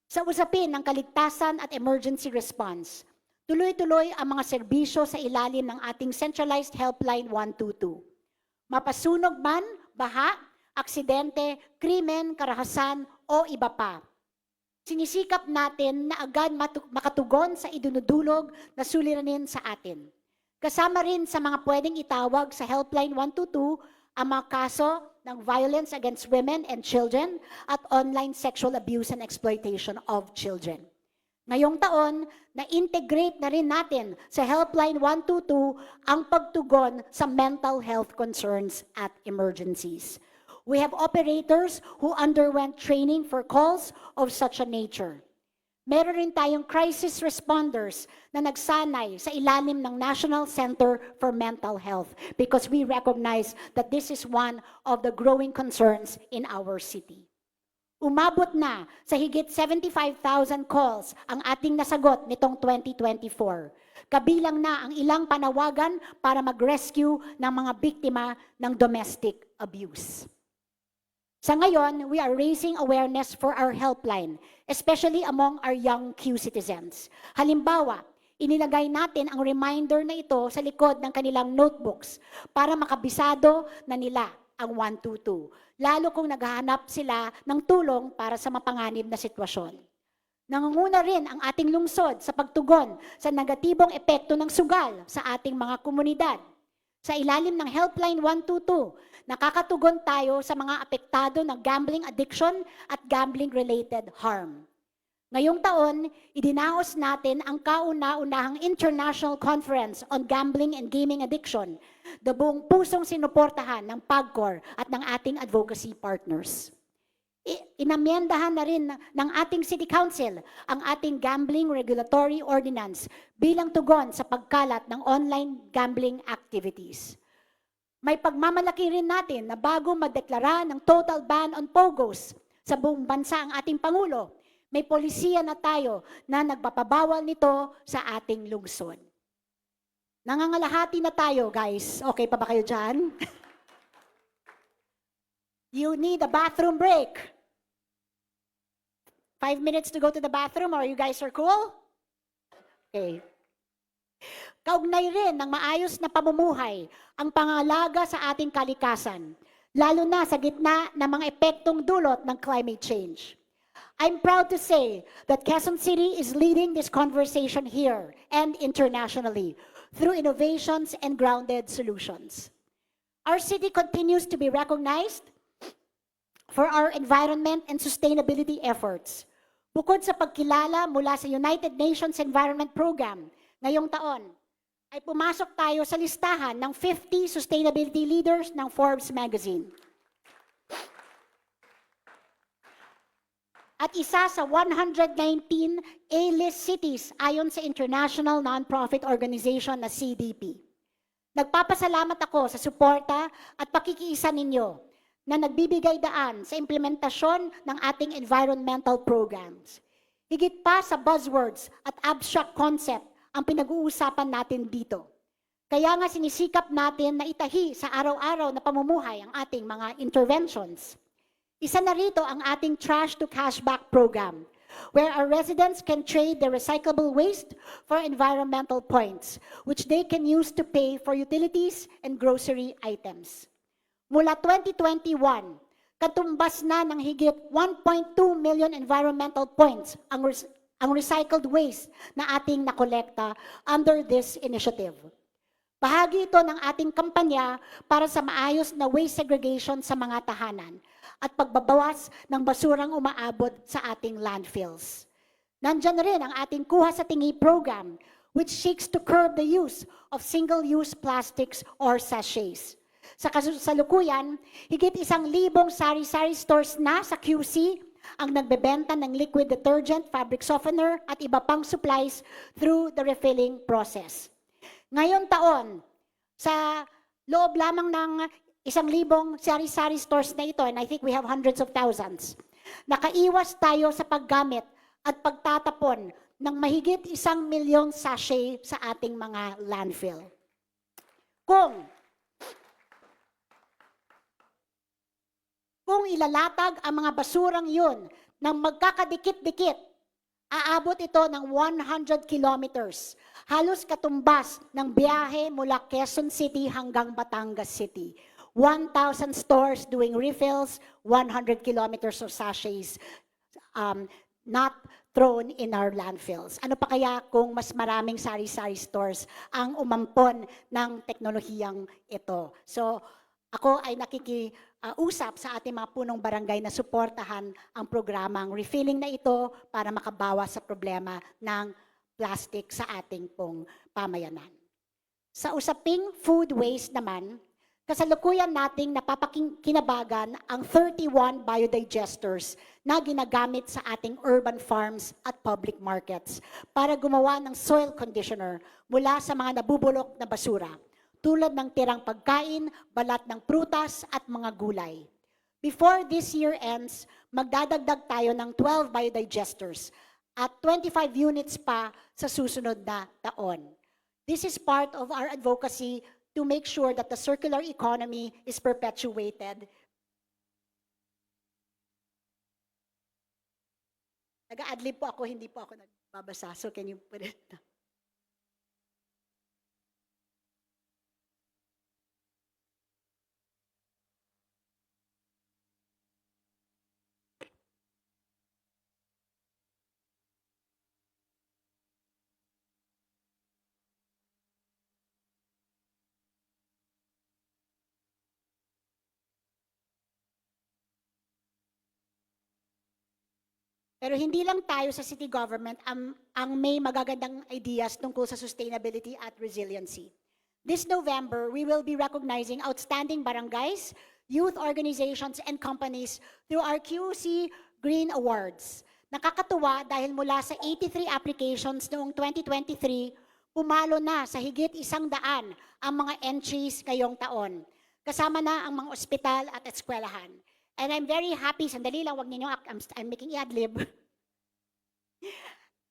Speaker 2: Sa usapin ng kaligtasan at emergency response, tuloy-tuloy ang mga serbisyo sa ilalim ng ating centralized helpline 122. Mapasunog man, baha, aksidente, krimen, karahasan o iba pa. Sinisikap natin na agad makatugon sa idinudulog na suliranin sa atin. Kasama rin sa mga pwedeng itawag sa helpline 122 ang mga kaso ng violence against women and children at online sexual abuse and exploitation of children. Ngayong taon, na-integrate na rin natin sa Helpline 122 ang pagtugon sa mental health concerns at emergencies. We have operators who underwent training for calls of such a nature. Meron rin tayong crisis responders na nagsanay sa ilalim ng National Center for Mental Health because we recognize that this is one of the growing concerns in our city. Umabot na sa higit 75,000 calls ang ating nasagot nitong 2024. Kabilang na ang ilang panawagan para mag-rescue ng mga biktima ng domestic abuse. Sa ngayon, we are raising awareness for our helpline, especially among our young Q citizens. Halimbawa, inilagay natin ang reminder na ito sa likod ng kanilang notebooks para makabisado na nila ang 122, lalo kung naghahanap sila ng tulong para sa mapanganib na sitwasyon. Nangunguna rin ang ating lungsod sa pagtugon sa negatibong epekto ng sugal sa ating mga komunidad. Sa ilalim ng Helpline 122, nakakatugon tayo sa mga apektado ng gambling addiction at gambling-related harm. Ngayong taon, idinaos natin ang kauna-unahang International Conference on Gambling and Gaming Addiction, na buong pusong sinuportahan ng PAGCOR at ng ating advocacy partners. Inamyendahan na rin ng ating City Council ang ating Gambling Regulatory Ordinance bilang tugon sa pagkalat ng online gambling activities. May pagmamalaki rin natin na bago magdeklara ng total ban on POGOs sa buong bansa ang ating Pangulo, may polisiya na tayo na nagpapabawal nito sa ating lungsod. Nangangalahati na tayo, guys. Okay pa ba kayo dyan? You need a bathroom break. 5 minutes to go to the bathroom, or you guys are cool? Okay. Kaugnay rin ng maayos na pamumuhay ang pangalaga sa ating kalikasan. lalo na sa gitna ng mga epektong dulot ng climate change. I'm proud to say that Quezon City is leading this conversation here and internationally through innovations and grounded solutions. Our city continues to be recognized for our environment and sustainability efforts. Bukod sa pagkilala mula sa United Nations Environment Program, ngayong taon, ay pumasok tayo sa listahan ng 50 sustainability leaders ng Forbes magazine. At isa sa 119 A-list cities ayon sa International Nonprofit Organization na CDP. Nagpapasalamat ako sa suporta at pakikiisa ninyo na nagbibigay daan sa implementasyon ng ating environmental programs. Higit pa sa buzzwords at abstract concept ang pinag-uusapan natin dito. Kaya nga sinisikap natin na itahi sa araw-araw na pamumuhay ang ating mga interventions. Isa na rito ang ating Trash to Cashback program, where our residents can trade their recyclable waste for environmental points, which they can use to pay for utilities and grocery items. Mula 2021, katumbas na ng higit 1.2 million environmental points ang recycled waste na ating nakolekta under this initiative. Bahagi ito ng ating kampanya para sa maayos na waste segregation sa mga tahanan at pagbabawas ng basurang umaabot sa ating landfills. Nandyan rin ang ating Kuha sa Tingi program, which seeks to curb the use of single-use plastics or sachets. Sa kasalukuyan, higit 1,000 sari-sari stores na sa QC ang nagbebenta ng liquid detergent, fabric softener at iba pang supplies through the refilling process. Ngayon taon, sa loob lamang ng 1,000 sari-sari stores na ito, and I think we have hundreds of thousands, nakaiwas tayo sa paggamit at pagtatapon ng mahigit 1,000,000 sachet sa ating mga landfill. Kung ilalatag ang mga basurang yun ng magkakadikit-dikit, aabot ito ng 100 kilometers, halos katumbas ng biyahe mula Quezon City hanggang Batangas City. 1,000 stores doing refills, 100 kilometers of sachets not thrown in our landfills. Ano pa kaya kung mas maraming sari-sari stores ang umampon ng teknolohiyang ito? So, ako ay nakikiusap sa ating mga punong barangay na suportahan ang programang refilling na ito para makabawas sa problema ng plastic sa ating pong pamayanan. Sa usaping food waste naman, kasalukuyan nating napapakinabangan ang 31 biodigesters na ginagamit sa ating urban farms at public markets para gumawa ng soil conditioner mula sa mga nabubulok na basura, tulad ng tirang pagkain, balat ng prutas at mga gulay. Before this year ends, magdadagdag tayo ng 12 biodigesters at 25 units pa sa susunod na taon. This is part of our advocacy to make sure that the circular economy is perpetuated. Nag-a-adlib po ako, hindi po ako nagbabasa. So can you put it down? Pero hindi lang tayo sa city government ang may magagandang ideas tungkol sa sustainability at resiliency. This November, we will be recognizing outstanding barangays, youth organizations, and companies through our QC Green Awards. Nakakatuwa dahil mula sa 83 applications noong 2023, pumalo na sa higit 100 ang mga entries ngayong taon. Kasama na ang mga ospital at eskwelahan. And I'm very happy, sandali lang, wag ninyo, I'm making ad-lib.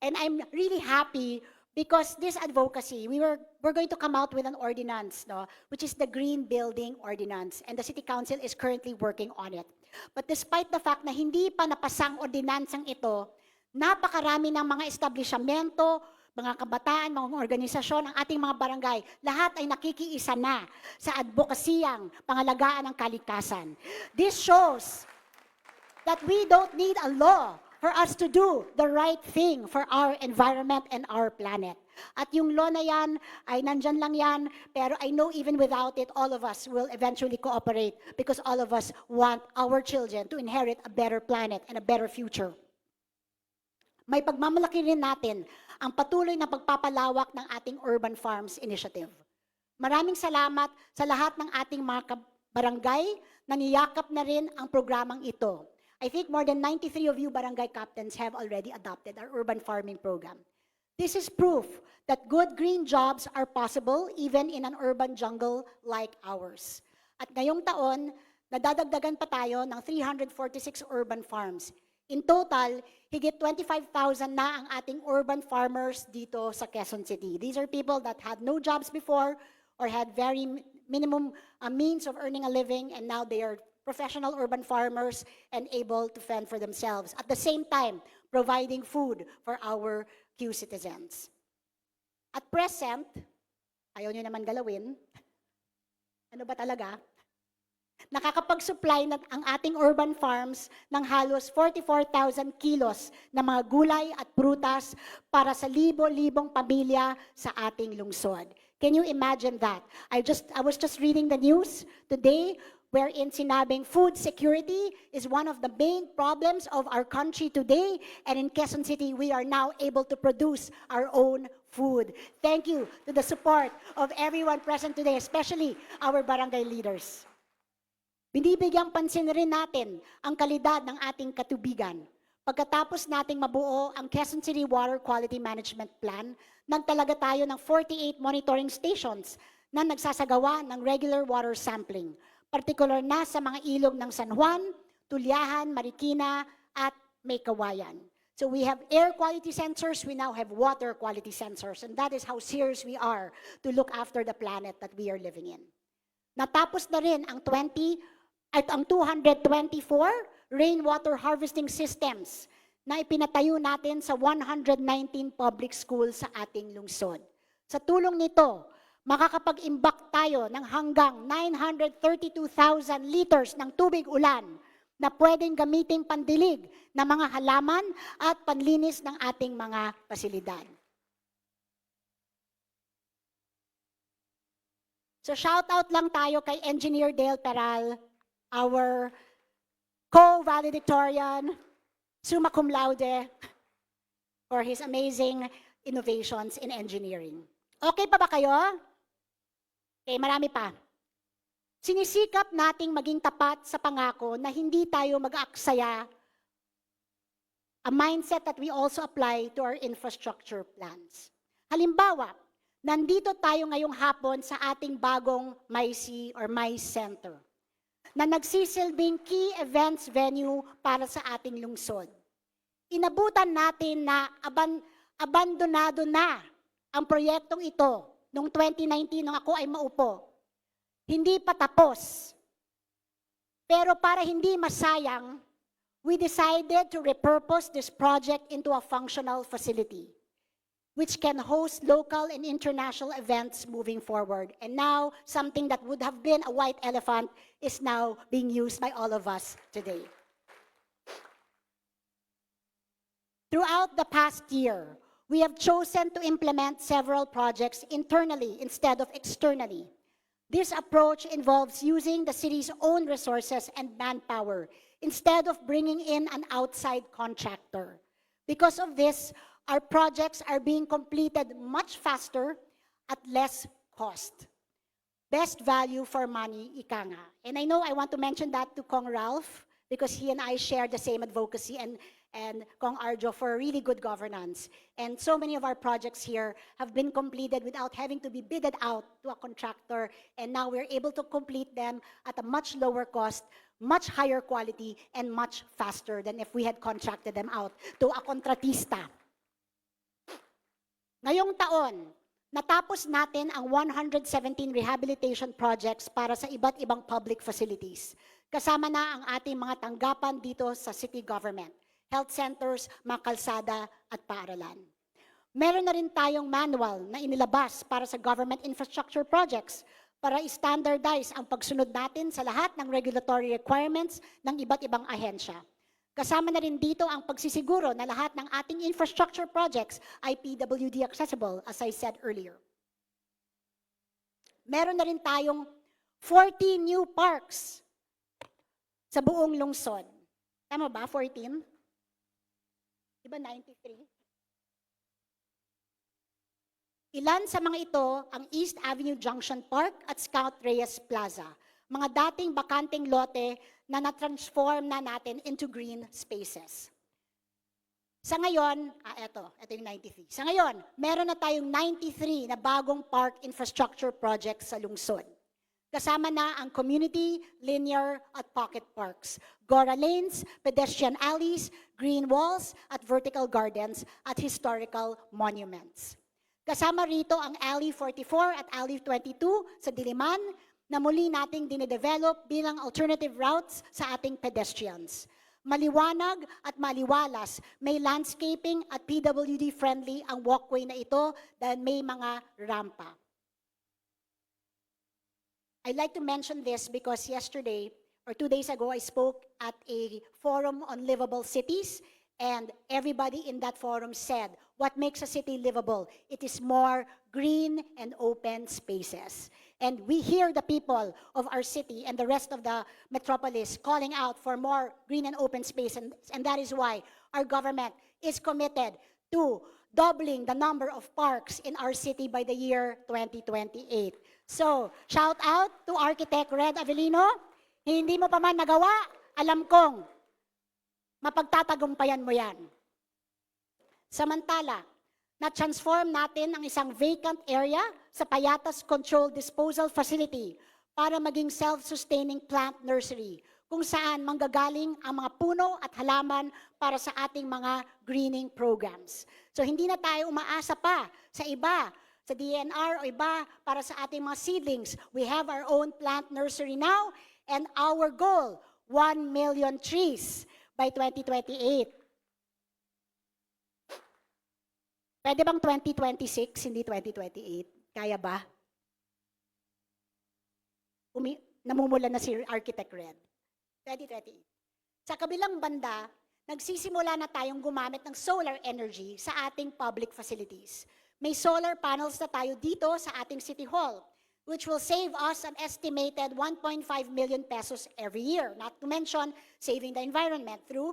Speaker 2: And I'm really happy because this advocacy, we're going to come out with an ordinance, no, which is the Green Building Ordinance, and the City Council is currently working on it. But despite the fact na hindi pa napasang ordinansang ito, napakarami ng mga establishmento, mga kabataan, mga organisasyon, ang ating mga barangay, lahat ay nakikiisa na sa advokasiyang pangalagaan ng kalikasan. This shows that we don't need a law for us to do the right thing for our environment and our planet. At yung law na yan, ay nandyan lang yan, pero I know even without it, all of us will eventually cooperate because all of us want our children to inherit a better planet and a better future. May pagmamalaki rin natin ang patuloy na pagpapalawak ng ating Urban Farms Initiative. Maraming salamat sa lahat ng ating mga barangay na niyakap na rin ang programang ito. I think more than 93 of you barangay captains have already adopted our urban farming program. This is proof that good green jobs are possible even in an urban jungle like ours. At ngayong taon, nadadagdagan pa tayo ng 346 urban farms. In total, higit 25,000 na ang ating urban farmers dito sa Quezon City. These are people that had no jobs before or had very minimum means of earning a living, and now they are professional urban farmers and able to fend for themselves. At the same time, providing food for our Q citizens. At present, ayaw nyo naman galawin, ano ba talaga? Nakakapag-supply ang ating urban farms ng halos 44,000 kilos na mga gulay at prutas para sa libo-libong pamilya sa ating lungsod. Can you imagine that? I was just reading the news today wherein sinabing food security is one of the main problems of our country today, and in Quezon City, we are now able to produce our own food. Thank you to the support of everyone present today, especially our barangay leaders. Binibigyang pansin rin natin ang kalidad ng ating katubigan. Pagkatapos nating mabuo ang Quezon City Water Quality Management Plan, nagtalaga tayo ng 48 monitoring stations na nagsasagawa ng regular water sampling, partikular na sa mga ilog ng San Juan, Tulyahan, Marikina, at Maykawayan. So we have air quality sensors, we now have water quality sensors, and that is how serious we are to look after the planet that we are living in. Natapos na rin ang 224 rainwater harvesting systems na ipinatayo natin sa 119 public schools sa ating lungsod. Sa tulong nito, makakapag-imbak tayo ng hanggang 932,000 liters ng tubig ulan na pwedeng gamiting pandilig ng mga halaman at panlinis ng ating mga pasilidad. So shout out lang tayo kay Engineer Dale Peral, our co-valedictorian, summa cum laude, for his amazing innovations in engineering. Okay pa ba kayo? Okay, marami pa. Sinisikap nating maging tapat sa pangako na hindi tayo mag-aaksaya, a mindset that we also apply to our infrastructure plans. Halimbawa, nandito tayo ngayong hapon sa ating bagong MICE or MICE Center na nagsisilbing key events venue para sa ating lungsod. Inabutan natin na abandonado na ang proyektong ito noong 2019 nung ako ay maupo. Hindi pa tapos. Pero para hindi masayang, we decided to repurpose this project into a functional facility which can host local and international events moving forward. And now, something that would have been a white elephant is now being used by all of us today. Throughout the past year, we have chosen to implement several projects internally instead of externally. This approach involves using the city's own resources and manpower instead of bringing in an outside contractor. Because of this, our projects are being completed much faster at less cost. Best value for money, ika nga. And I know I want to mention that to Kong Ralph because he and I share the same advocacy, and Kong Arjo for really good governance. And so many of our projects here have been completed without having to be bidded out to a contractor, and now we're able to complete them at a much lower cost, much higher quality, and much faster than if we had contracted them out to a kontratista. Ngayong taon, natapos natin ang 117 rehabilitation projects para sa iba't ibang public facilities. Kasama na ang ating mga tanggapan dito sa city government, health centers, mga kalsada at paaralan. Meron na rin tayong manual na inilabas para sa government infrastructure projects para i-standardize ang pagsunod natin sa lahat ng regulatory requirements ng iba't ibang ahensya. Kasama na rin dito ang pagsisiguro na lahat ng ating infrastructure projects ay PWD accessible, as I said earlier. Meron na rin tayong 40 new parks sa buong lungsod. Tama ba? 14? Diba 93? Ilan sa mga ito ang East Avenue Junction Park at Scout Reyes Plaza, mga dating bakanting lote na na-transform na natin into green spaces. Sa ngayon, ito yung 93. Sa ngayon, meron na tayong 93 na bagong park infrastructure projects sa lungsod. Kasama na ang community, linear at pocket parks, Gora lanes, pedestrian alleys, green walls at vertical gardens at historical monuments. Kasama rito ang Alley 44 at Alley 22 sa Diliman na muli nating dinedevelop bilang alternative routes sa ating pedestrians. Maliwanag at maliwalas, may landscaping at PWD-friendly ang walkway na ito dahil may mga rampa. I'd like to mention this because yesterday or 2 days ago, I spoke at a forum on livable cities, and everybody in that forum said, what makes a city livable? It is more green and open spaces. And we hear the people of our city and the rest of the metropolis calling out for more green and open space, and that is why our government is committed to doubling the number of parks in our city by the year 2028. So, shout out to Architect Red Avellino. Hindi mo pa man nagawa, alam kong mapagtatagumpayan mo yan. Samantala, na-transform natin ang isang vacant area sa Payatas Controlled Disposal Facility para maging self-sustaining plant nursery, kung saan manggagaling ang mga puno at halaman para sa ating mga greening programs. So hindi na tayo umaasa pa sa iba, sa DNR o iba para sa ating mga seedlings. We have our own plant nursery now, and our goal, 1 million trees by 2028. Pwede bang 2026, hindi 2028? Kaya ba? Namumula na si Architect Red. 2028. Sa kabilang banda, nagsisimula na tayong gumamit ng solar energy sa ating public facilities. May solar panels na tayo dito sa ating City Hall, which will save us an estimated 1.5 million pesos every year, not to mention saving the environment through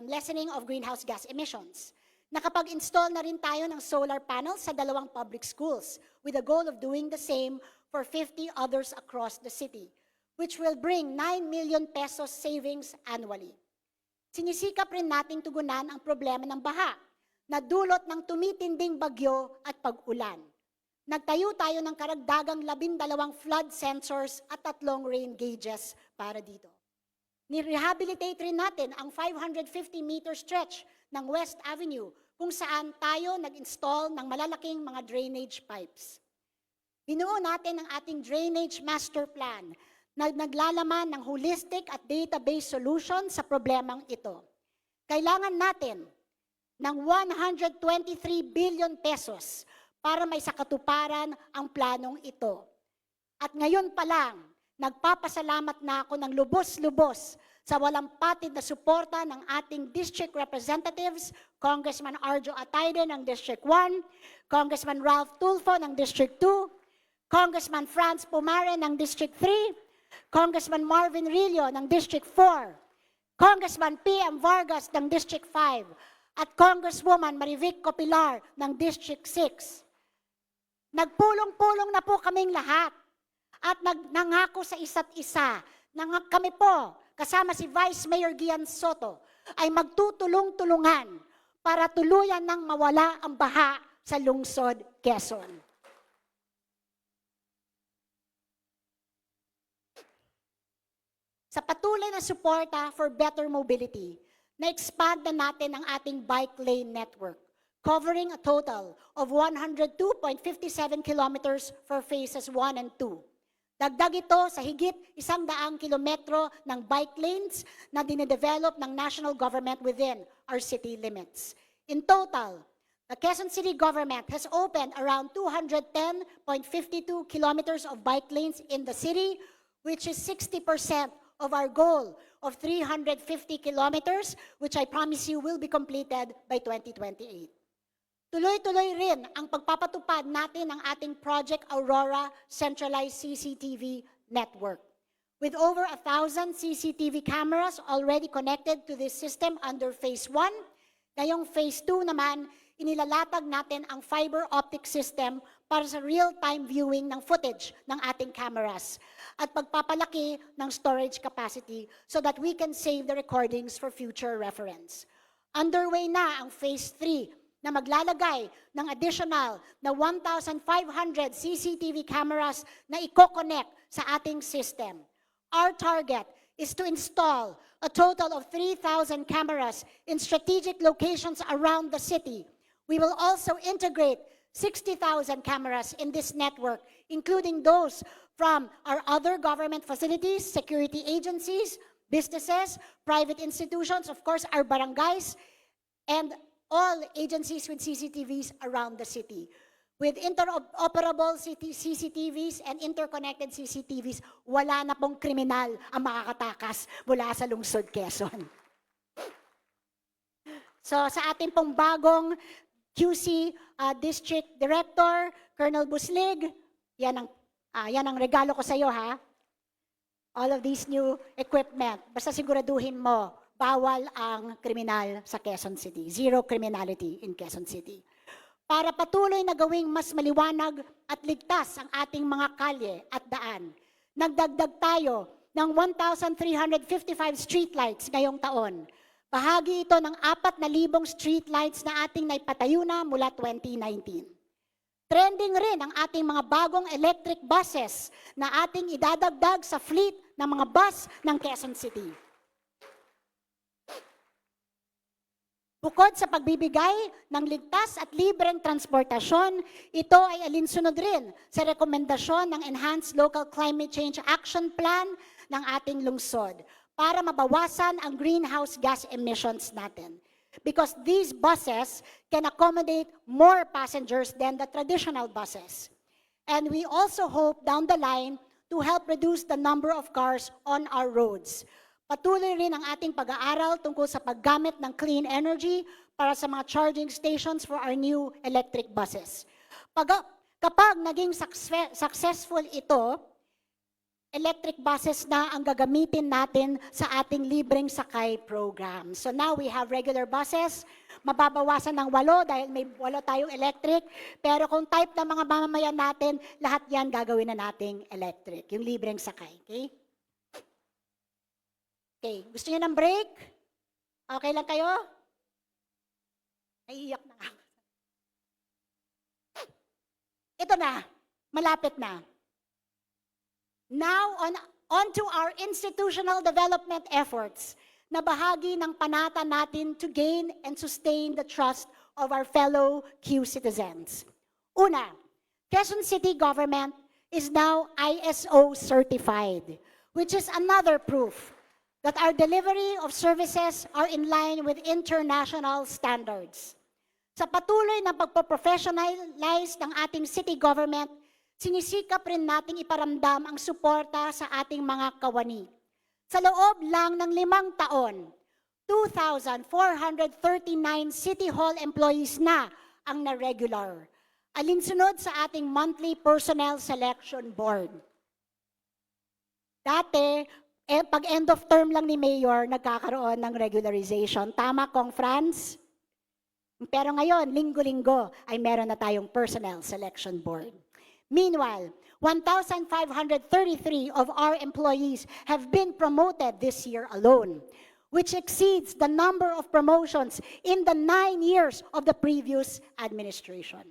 Speaker 2: lessening of greenhouse gas emissions. Nakapag-install na rin tayo ng solar panels sa 2 public schools with the goal of doing the same for 50 others across the city, which will bring 9 million pesos savings annually. Sinisikap rin nating tugunan ang problema ng baha na dulot ng tumitinding bagyo at pag-ulan. Nagtayo tayo ng karagdagang 12 flood sensors at 3 rain gauges para dito. Ni-rehabilitate rin natin ang 550-meter stretch ng West Avenue kung saan tayo nag-install ng malalaking mga drainage pipes. Binuo natin ang ating drainage master plan na naglalaman ng holistic at database solution sa problemang ito. Kailangan natin ng 123 billion pesos para may sakatuparan ang planong ito. At ngayon pa lang, nagpapasalamat na ako ng lubos-lubos sa walang patid na suporta ng ating district representatives, Congressman Arjo Atayde ng District 1, Congressman Ralph Tulfo ng District 2, Congressman Franz Pumare ng District 3, Congressman Marvin Rillo ng District 4, Congressman P.M. Vargas ng District 5, at Congresswoman Marivic Copilar ng District 6. Nagpulong-pulong na po kaming lahat at nangako sa isa't isa na kami po, kasama si Vice Mayor Gian Soto, ay magtutulong-tulungan para tuluyan ng mawala ang baha sa lungsod Quezon. Sa patuloy na suporta for better mobility, na-expand na natin ang ating bike lane network, covering a total of 102.57 kilometers for phases 1 and 2. Dagdag ito sa higit 100 kilometro ng bike lanes na dinedevelop ng national government within our city limits. In total, The Quezon City government has opened around 210.52 kilometers of bike lanes in the city, which is 60% of our goal of 350 kilometers, which I promise you will be completed by 2028. Tuloy-tuloy rin ang pagpapatupad natin ng ating Project Aurora Centralized CCTV Network. With over 1,000 CCTV cameras already connected to this system under Phase 1, ngayong Phase 2 naman, inilalatag natin ang fiber optic system para sa real-time viewing ng footage ng ating cameras at pagpapalaki ng storage capacity so that we can save the recordings for future reference. Underway na ang Phase 3 na maglalagay ng additional na 1,500 CCTV cameras na i-connect sa ating system. Our target is to install a total of 3,000 cameras in strategic locations around the city. We will also integrate 60,000 cameras in this network, including those from our other government facilities, security agencies, businesses, private institutions, of course, our barangays, and all agencies with CCTVs around the city. With interoperable CCTVs and interconnected CCTVs, wala na pong kriminal ang makakatakas mula sa lungsod Quezon. So sa ating pong bagong QC District Director, Colonel Buslig, yan ang regalo ko sa iyo, ha? All of these new equipment. Basta siguraduhin mo, bawal ang kriminal sa Quezon City. Zero criminality in Quezon City. Para patuloy na gawing mas maliwanag at ligtas ang ating mga kalye at daan, nagdagdag tayo ng 1,355 streetlights ngayong taon. Bahagi ito ng 4,000 streetlights na ating naipatayo na mula 2019. Trending rin ang ating mga bagong electric buses na ating idadagdag sa fleet ng mga bus ng Quezon City. Bukod sa pagbibigay ng ligtas at libreng transportasyon, ito ay alinsunod rin sa rekomendasyon ng Enhanced Local Climate Change Action Plan ng ating lungsod para mabawasan ang greenhouse gas emissions natin. Because these buses can accommodate more passengers than the traditional buses. And we also hope down the line to help reduce the number of cars on our roads. Patuloy rin ang ating pag-aaral tungkol sa paggamit ng clean energy para sa mga charging stations for our new electric buses. Kapag naging successful ito, electric buses na ang gagamitin natin sa ating libreng sakay program. So now we have regular buses, mababawasan ng 8 dahil may 8 tayong electric, pero kung type ng mga mamamayan natin, lahat yan gagawin na nating electric, yung libreng sakay. Okay? Okay, gusto niyo ng break? Okay lang kayo? Naiiyak na ako. Ito na, malapit na. Now, on to our institutional development efforts na bahagi ng panata natin to gain and sustain the trust of our fellow Q citizens. Una, Quezon City government is now ISO certified, which is another proof that our delivery of services are in line with international standards. Sa patuloy na pagpo-professionalize ng ating city government, sinisikap rin nating iparamdam ang suporta sa ating mga kawani. Sa loob lang ng 5 taon, 2,439 City Hall employees na ang na-regular. Alinsunod sa ating monthly personnel selection board. Dati, pag end of term lang ni Mayor, nagkakaroon ng regularization. Tama, Kong Franz? Pero ngayon, linggo-linggo, ay meron na tayong personnel selection board. Meanwhile, 1,533 of our employees have been promoted this year alone, which exceeds the number of promotions in the 9 years of the previous administration.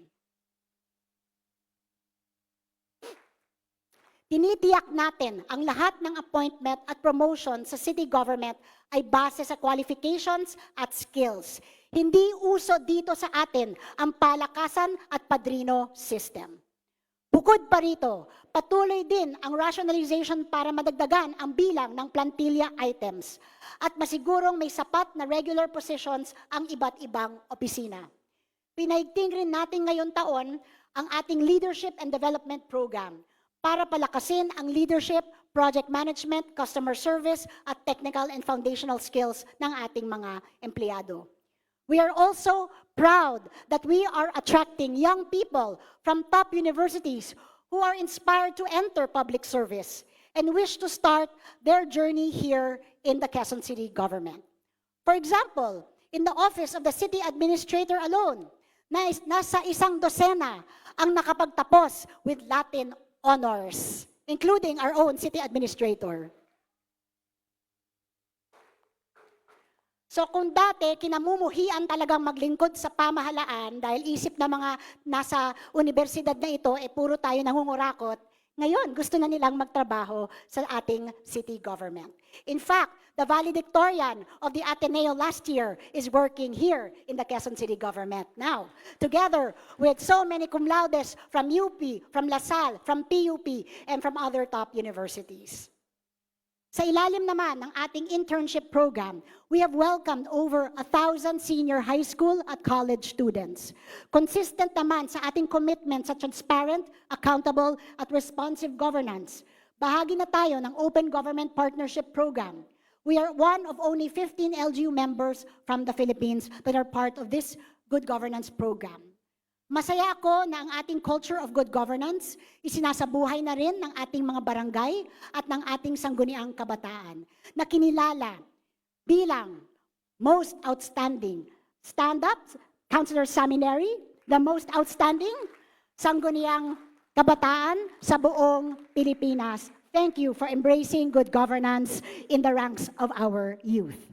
Speaker 2: Tinitiyak natin ang lahat ng appointment at promotion sa city government ay base sa qualifications at skills. Hindi uso dito sa atin ang palakasan at padrino system. Bukod pa rito, patuloy din ang rationalization para madagdagan ang bilang ng plantilla items at masigurong may sapat na regular positions ang iba't ibang opisina. Pinaigting rin natin ngayon taon ang ating Leadership and Development Program para palakasin ang leadership, project management, customer service, at technical and foundational skills ng ating mga empleyado. We are also proud that we are attracting young people from top universities who are inspired to enter public service and wish to start their journey here in the Quezon City government. For example, in the office of the city administrator alone, nasa 100 ang nakapagtapos with Latin honors, including our own city administrator. So kung dati, kinamumuhian talagang maglingkod sa pamahalaan dahil isip na mga nasa universidad na ito, puro tayo nangungurakot, ngayon gusto na nilang magtrabaho sa ating city government. In fact, the valedictorian of the Ateneo last year is working here in the Quezon City government now, together with so many cum laudes from UP, from LaSalle, from PUP, and from other top universities. Sa ilalim naman ng ating internship program, we have welcomed over 1,000 senior high school at college students. Consistent naman sa ating commitment sa transparent, accountable, at responsive governance. Bahagi na tayo ng Open Government Partnership Program. We are one of only 15 LGU members from the Philippines that are part of this good governance program. Masaya ako na ang ating culture of good governance isinasabuhay na rin ng ating mga barangay at ng ating sangguniang kabataan na kinilala bilang most outstanding stand-up, Councilor Seminary, the most outstanding sangguniang kabataan sa buong Pilipinas. Thank you for embracing good governance in the ranks of our youth.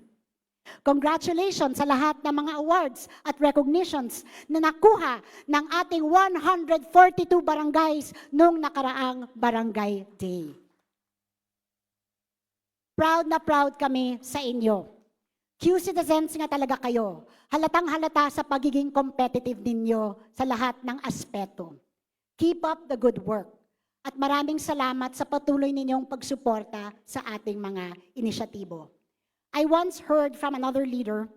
Speaker 2: Congratulations sa lahat ng mga awards at recognitions na nakuha ng ating 142 barangays noong nakaraang Barangay Day. Proud na proud kami sa inyo. Q-citizens nga talaga kayo. Halatang halata sa pagiging competitive ninyo sa lahat ng aspeto. Keep up the good work. At maraming salamat sa patuloy ninyong pagsuporta sa ating mga inisyatibo. I once heard from another leader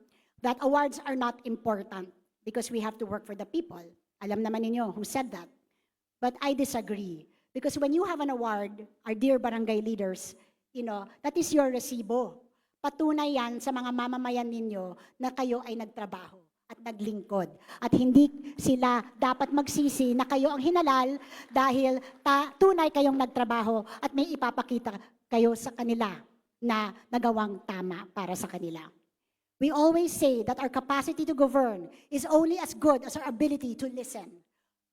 Speaker 2: that awards are not important because we have to work for the people. Alam naman ninyo who said that. But I disagree. Because when you have an award, our dear barangay leaders, that is your resibo. Patunay yan sa mga mamamayan ninyo na kayo ay nagtrabaho at naglingkod. At hindi sila dapat magsisi na kayo ang hinalal dahil tunay kayong nagtrabaho at may ipapakita kayo sa kanila na nagawang tama para sa kanila. We always say that our capacity to govern is only as good as our ability to listen.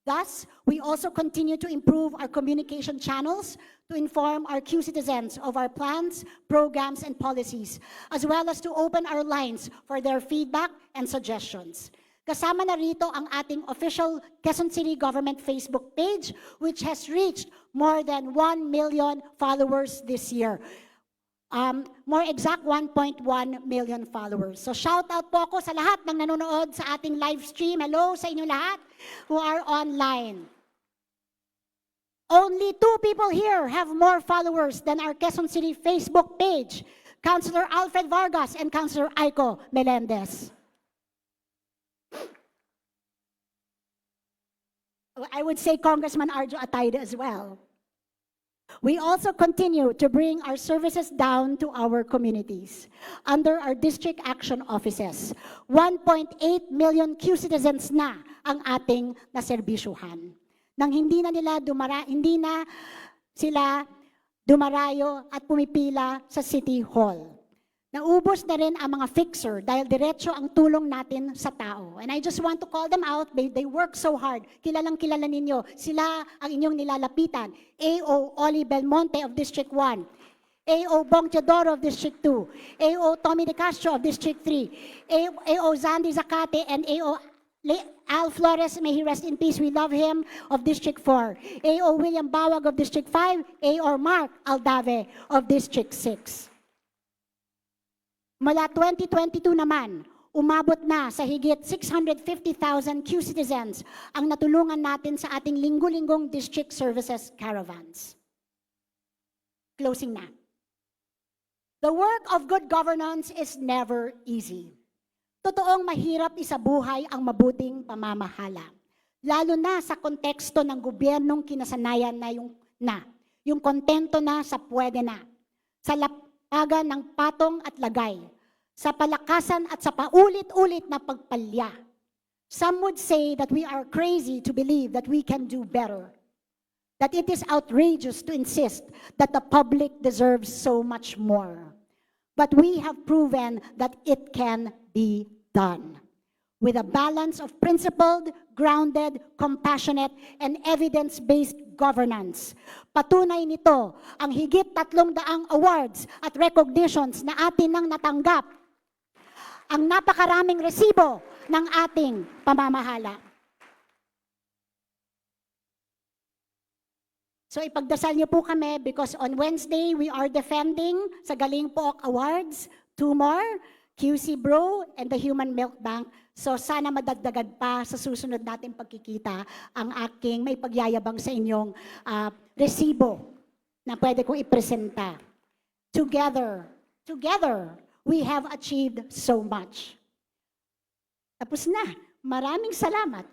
Speaker 2: Thus, we also continue to improve our communication channels to inform our Q-citizens of our plans, programs, and policies, as well as to open our lines for their feedback and suggestions. Kasama na rito ang ating official Quezon City Government Facebook page, which has reached more than 1 million followers this year. More exact, 1.1 million followers. So shout out po ako sa lahat ng nanonood sa ating live stream. Hello sa inyo lahat who are online. Only 2 people here have more followers than our Quezon City Facebook page. Councilor Alfred Vargas and Councilor Aiko Melendez. I would say Congressman Arjo Atayde as well. We also continue to bring our services down to our communities. Under our district action offices, 1.8 million Q-citizens na ang ating naserbisyuhan. Nang hindi na sila dumarayo at pumipila sa City Hall. Naubos na rin ang mga fixer dahil diretso ang tulong natin sa tao. And I just want to call them out. They work so hard. Kilalang kilala ninyo. Sila ang inyong nilalapitan. AO Oli Belmonte of District 1. AO Bong Teodoro of District 2. AO Tommy De Castro of District 3. AO Zandy Zacate and AO Al Flores, may he rest in peace, we love him, of District 4. AO William Bawag of District 5. AO Mark Aldave of District 6. Mula 2022 naman, umabot na sa higit 650,000 Q-citizens ang natulungan natin sa ating linggo-linggong district services caravans. Closing na. The work of good governance is never easy. Totoong mahirap isabuhay ang mabuting pamamahala. Lalo na sa konteksto ng gobyernong kinasanayan yung kontento na sa pwede na, sa lapagan ng patong at lagay, sa palakasan at sa paulit-ulit na pagpalya. Some would say that we are crazy to believe that we can do better, that it is outrageous to insist that the public deserves so much more. But we have proven that it can be done with a balance of principled, grounded, compassionate, and evidence-based governance. Patunay nito ang higit 300 awards at recognitions na atin nang natanggap, ang napakaraming resibo ng ating pamamahala. So ipagdasal niyo po kami because on Wednesday we are defending sa Galing Pook Awards, 2 more, QC Bro, and the Human Milk Bank. So sana madagdagan pa sa susunod nating pagkikita ang aking may pagyayabang sa inyong resibo na pwede kong ipresenta. Together, we have achieved so much. Tapos na. Maraming salamat.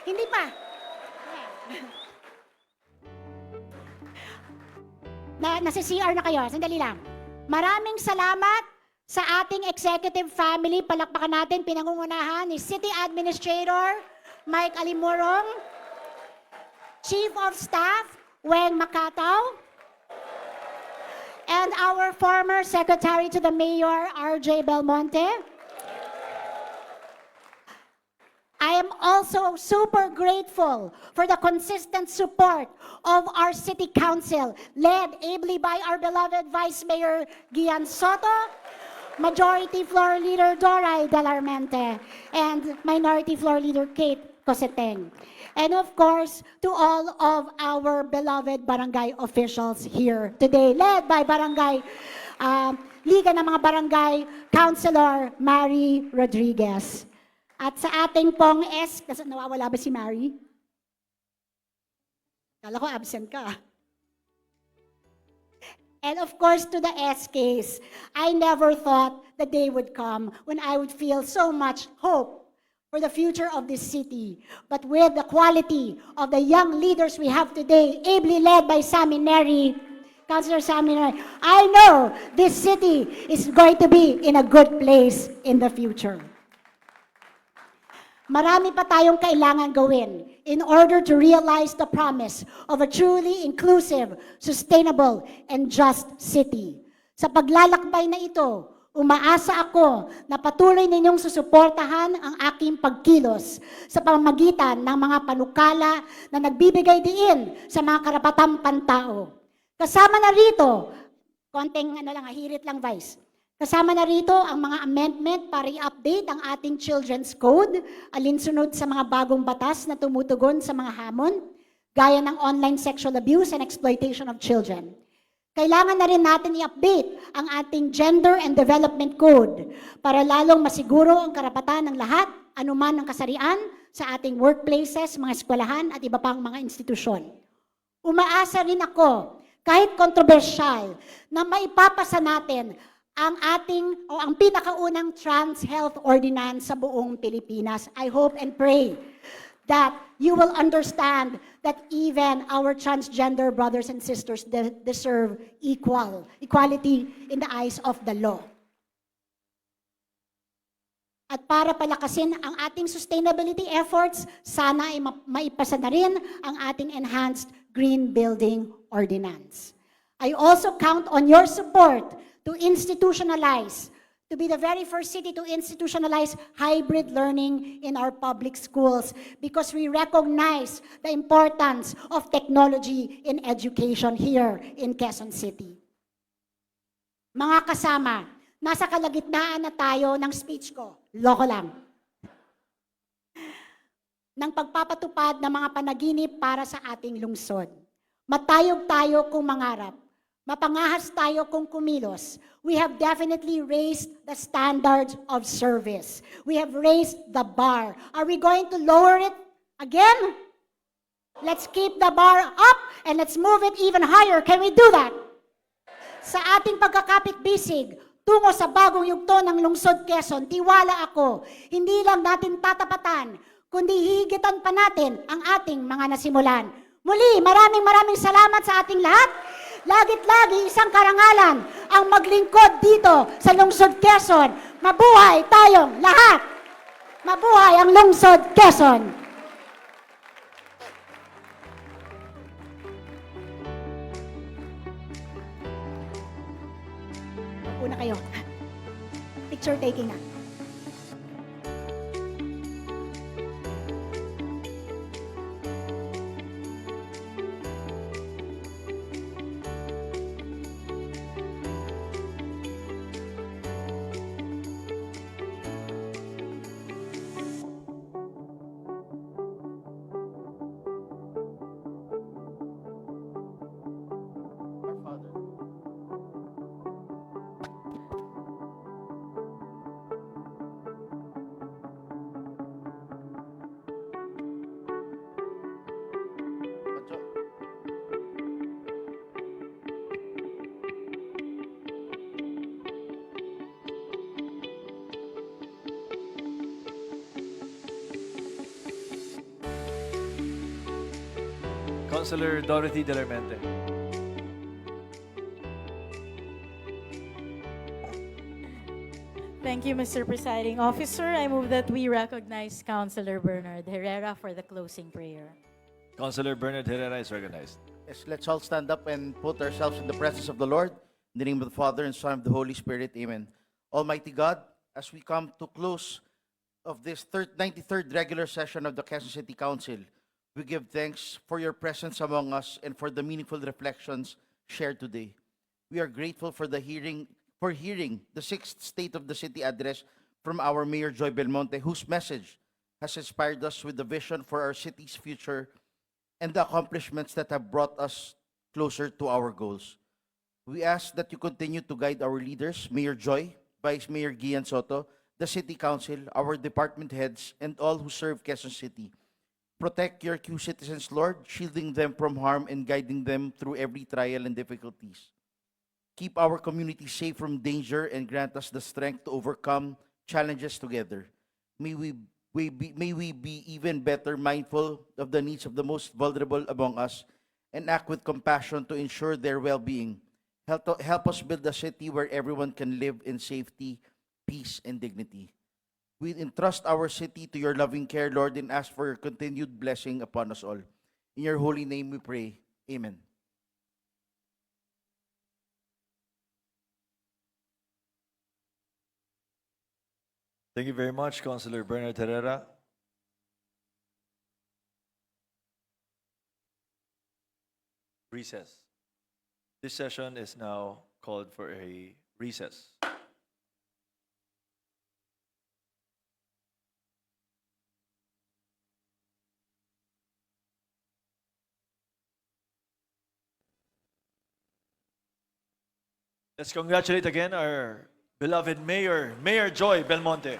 Speaker 2: Hindi pa. Nasi-CR na kayo. Sandali lang. Maraming salamat sa ating executive family. Palakpakan natin, pinangungunahan ni City Administrator Mike Alimurong, Chief of Staff Weng Macataw, and our former Secretary to the Mayor, RJ Belmonte. I am also super grateful for the consistent support of our City Council, led ably by our beloved Vice Mayor Gian Soto, Majority Floor Leader Doray Delarmente, and Minority Floor Leader Kate Coseteng. And of course, to all of our beloved barangay officials here today, led by Liga ng mga Barangay Councilor Mary Rodriguez. At sa ating pong kasi nawawala ba si Mary? Kala ko absent ka. And of course, to the SKs, I never thought the day would come when I would feel so much hope for the future of this city. But with the quality of the young leaders we have today, ably led by Samineri, Councilor Samineri, I know this city is going to be in a good place in the future. Marami pa tayong kailangan gawin in order to realize the promise of a truly inclusive, sustainable, and just city. Sa paglalakbay na ito, umaasa ako na patuloy ninyong susuportahan ang aking pagkilos sa pamamagitan ng mga panukala na nagbibigay diin sa mga karapatang pantao. Kasama na rito, konting hirit lang, Vice. Kasama na rito ang mga amendment para i-update ang ating Children's Code, alinsunod sa mga bagong batas na tumutugon sa mga hamon, gaya ng online sexual abuse and exploitation of children. Kailangan na rin natin i-update ang ating Gender and Development Code para lalong masiguro ang karapatan ng lahat, anuman ang kasarian, sa ating workplaces, mga eskwelahan at iba pang mga institusyon. Umaasa rin ako, kahit kontrobersyal, na maipapasa natin ang pinakaunang trans health ordinance sa buong Pilipinas. I hope and pray that you will understand that even our transgender brothers and sisters deserve equality in the eyes of the law. At para palakasin ang ating sustainability efforts, sana ay maipasa na rin ang ating enhanced green building ordinance. I also count on your support to be the very first city to institutionalize hybrid learning in our public schools because we recognize the importance of technology in education here in Quezon City. Mga kasama, nasa kalagitnaan na tayo ng speech ko. Loko lang. Ng pagpapatupad ng mga panaginip para sa ating lungsod. Matayog tayo kung mangarap. Mapangahas tayo kung kumilos. We have definitely raised the standards of service. We have raised the bar. Are we going to lower it again? Let's keep the bar up and let's move it even higher. Can we do that? sa ating pagkakapit-bisig tungo sa bagong yugto ng lungsod Quezon, tiwala ako, hindi lang natin tatapatan, kundi higitan pa natin ang ating mga nasimulan. Muli, maraming salamat sa ating lahat. Lagit lagi isang karangalan ang maglingkod dito sa lungsod Quezon. Mabuhay tayong lahat! Mabuhay ang lungsod Quezon! Una kayo. Picture taking na.
Speaker 1: Councilor Dorothy Delermente.
Speaker 3: Thank you, Mr. Presiding Officer. I move that we recognize Councilor Bernard Herrera for the closing prayer.
Speaker 1: Councilor Bernard Herrera is recognized.
Speaker 4: Yes, let's all stand up and put ourselves in the presence of the Lord. In the name of the Father and Son and the Holy Spirit. Amen. Almighty God, as we come to close of this 93rd regular session of the Quezon City Council, we give thanks for your presence among us and for the meaningful reflections shared today. We are grateful for hearing the sixth State of the City address from our Mayor Joy Belmonte, whose message has inspired us with the vision for our city's future and the accomplishments that have brought us closer to our goals. We ask that you continue to guide our leaders, Mayor Joy, Vice Mayor Gian Soto, the City Council, our department heads, and all who serve Quezon City. Protect your Q citizens, Lord, shielding them from harm and guiding them through every trial and difficulties. Keep our community safe from danger and grant us the strength to overcome challenges together. May we be even better mindful of the needs of the most vulnerable among us and act with compassion to ensure their well-being. Help us build a city where everyone can live in safety, peace, and dignity. We entrust our city to your loving care, Lord, and ask for your continued blessing upon us all. In your holy name we pray. Amen.
Speaker 1: Thank you very much, Councilor Bernard Herrera. Recess. This session is now called for a recess. Let's congratulate again our beloved Mayor, Mayor Joy Belmonte.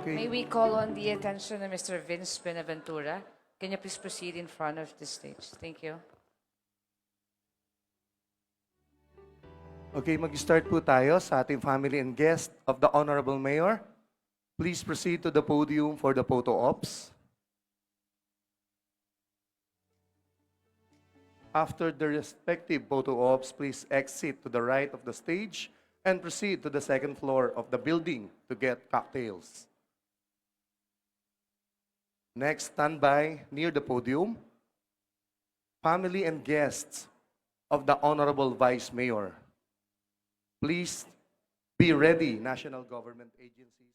Speaker 5: May we call on the attention of Mr. Vince Benaventura? Can you please proceed in front of the stage? Thank you.
Speaker 6: Okay, mag-start po tayo sa ating family and guest of the Honorable Mayor. Please proceed to the podium for the photo ops. After the respective photo ops, please exit to the right of the stage and proceed to the second floor of the building to get cocktails. Next, stand by near the podium. Family and guests of the Honorable Vice Mayor. Please be ready, national government agencies.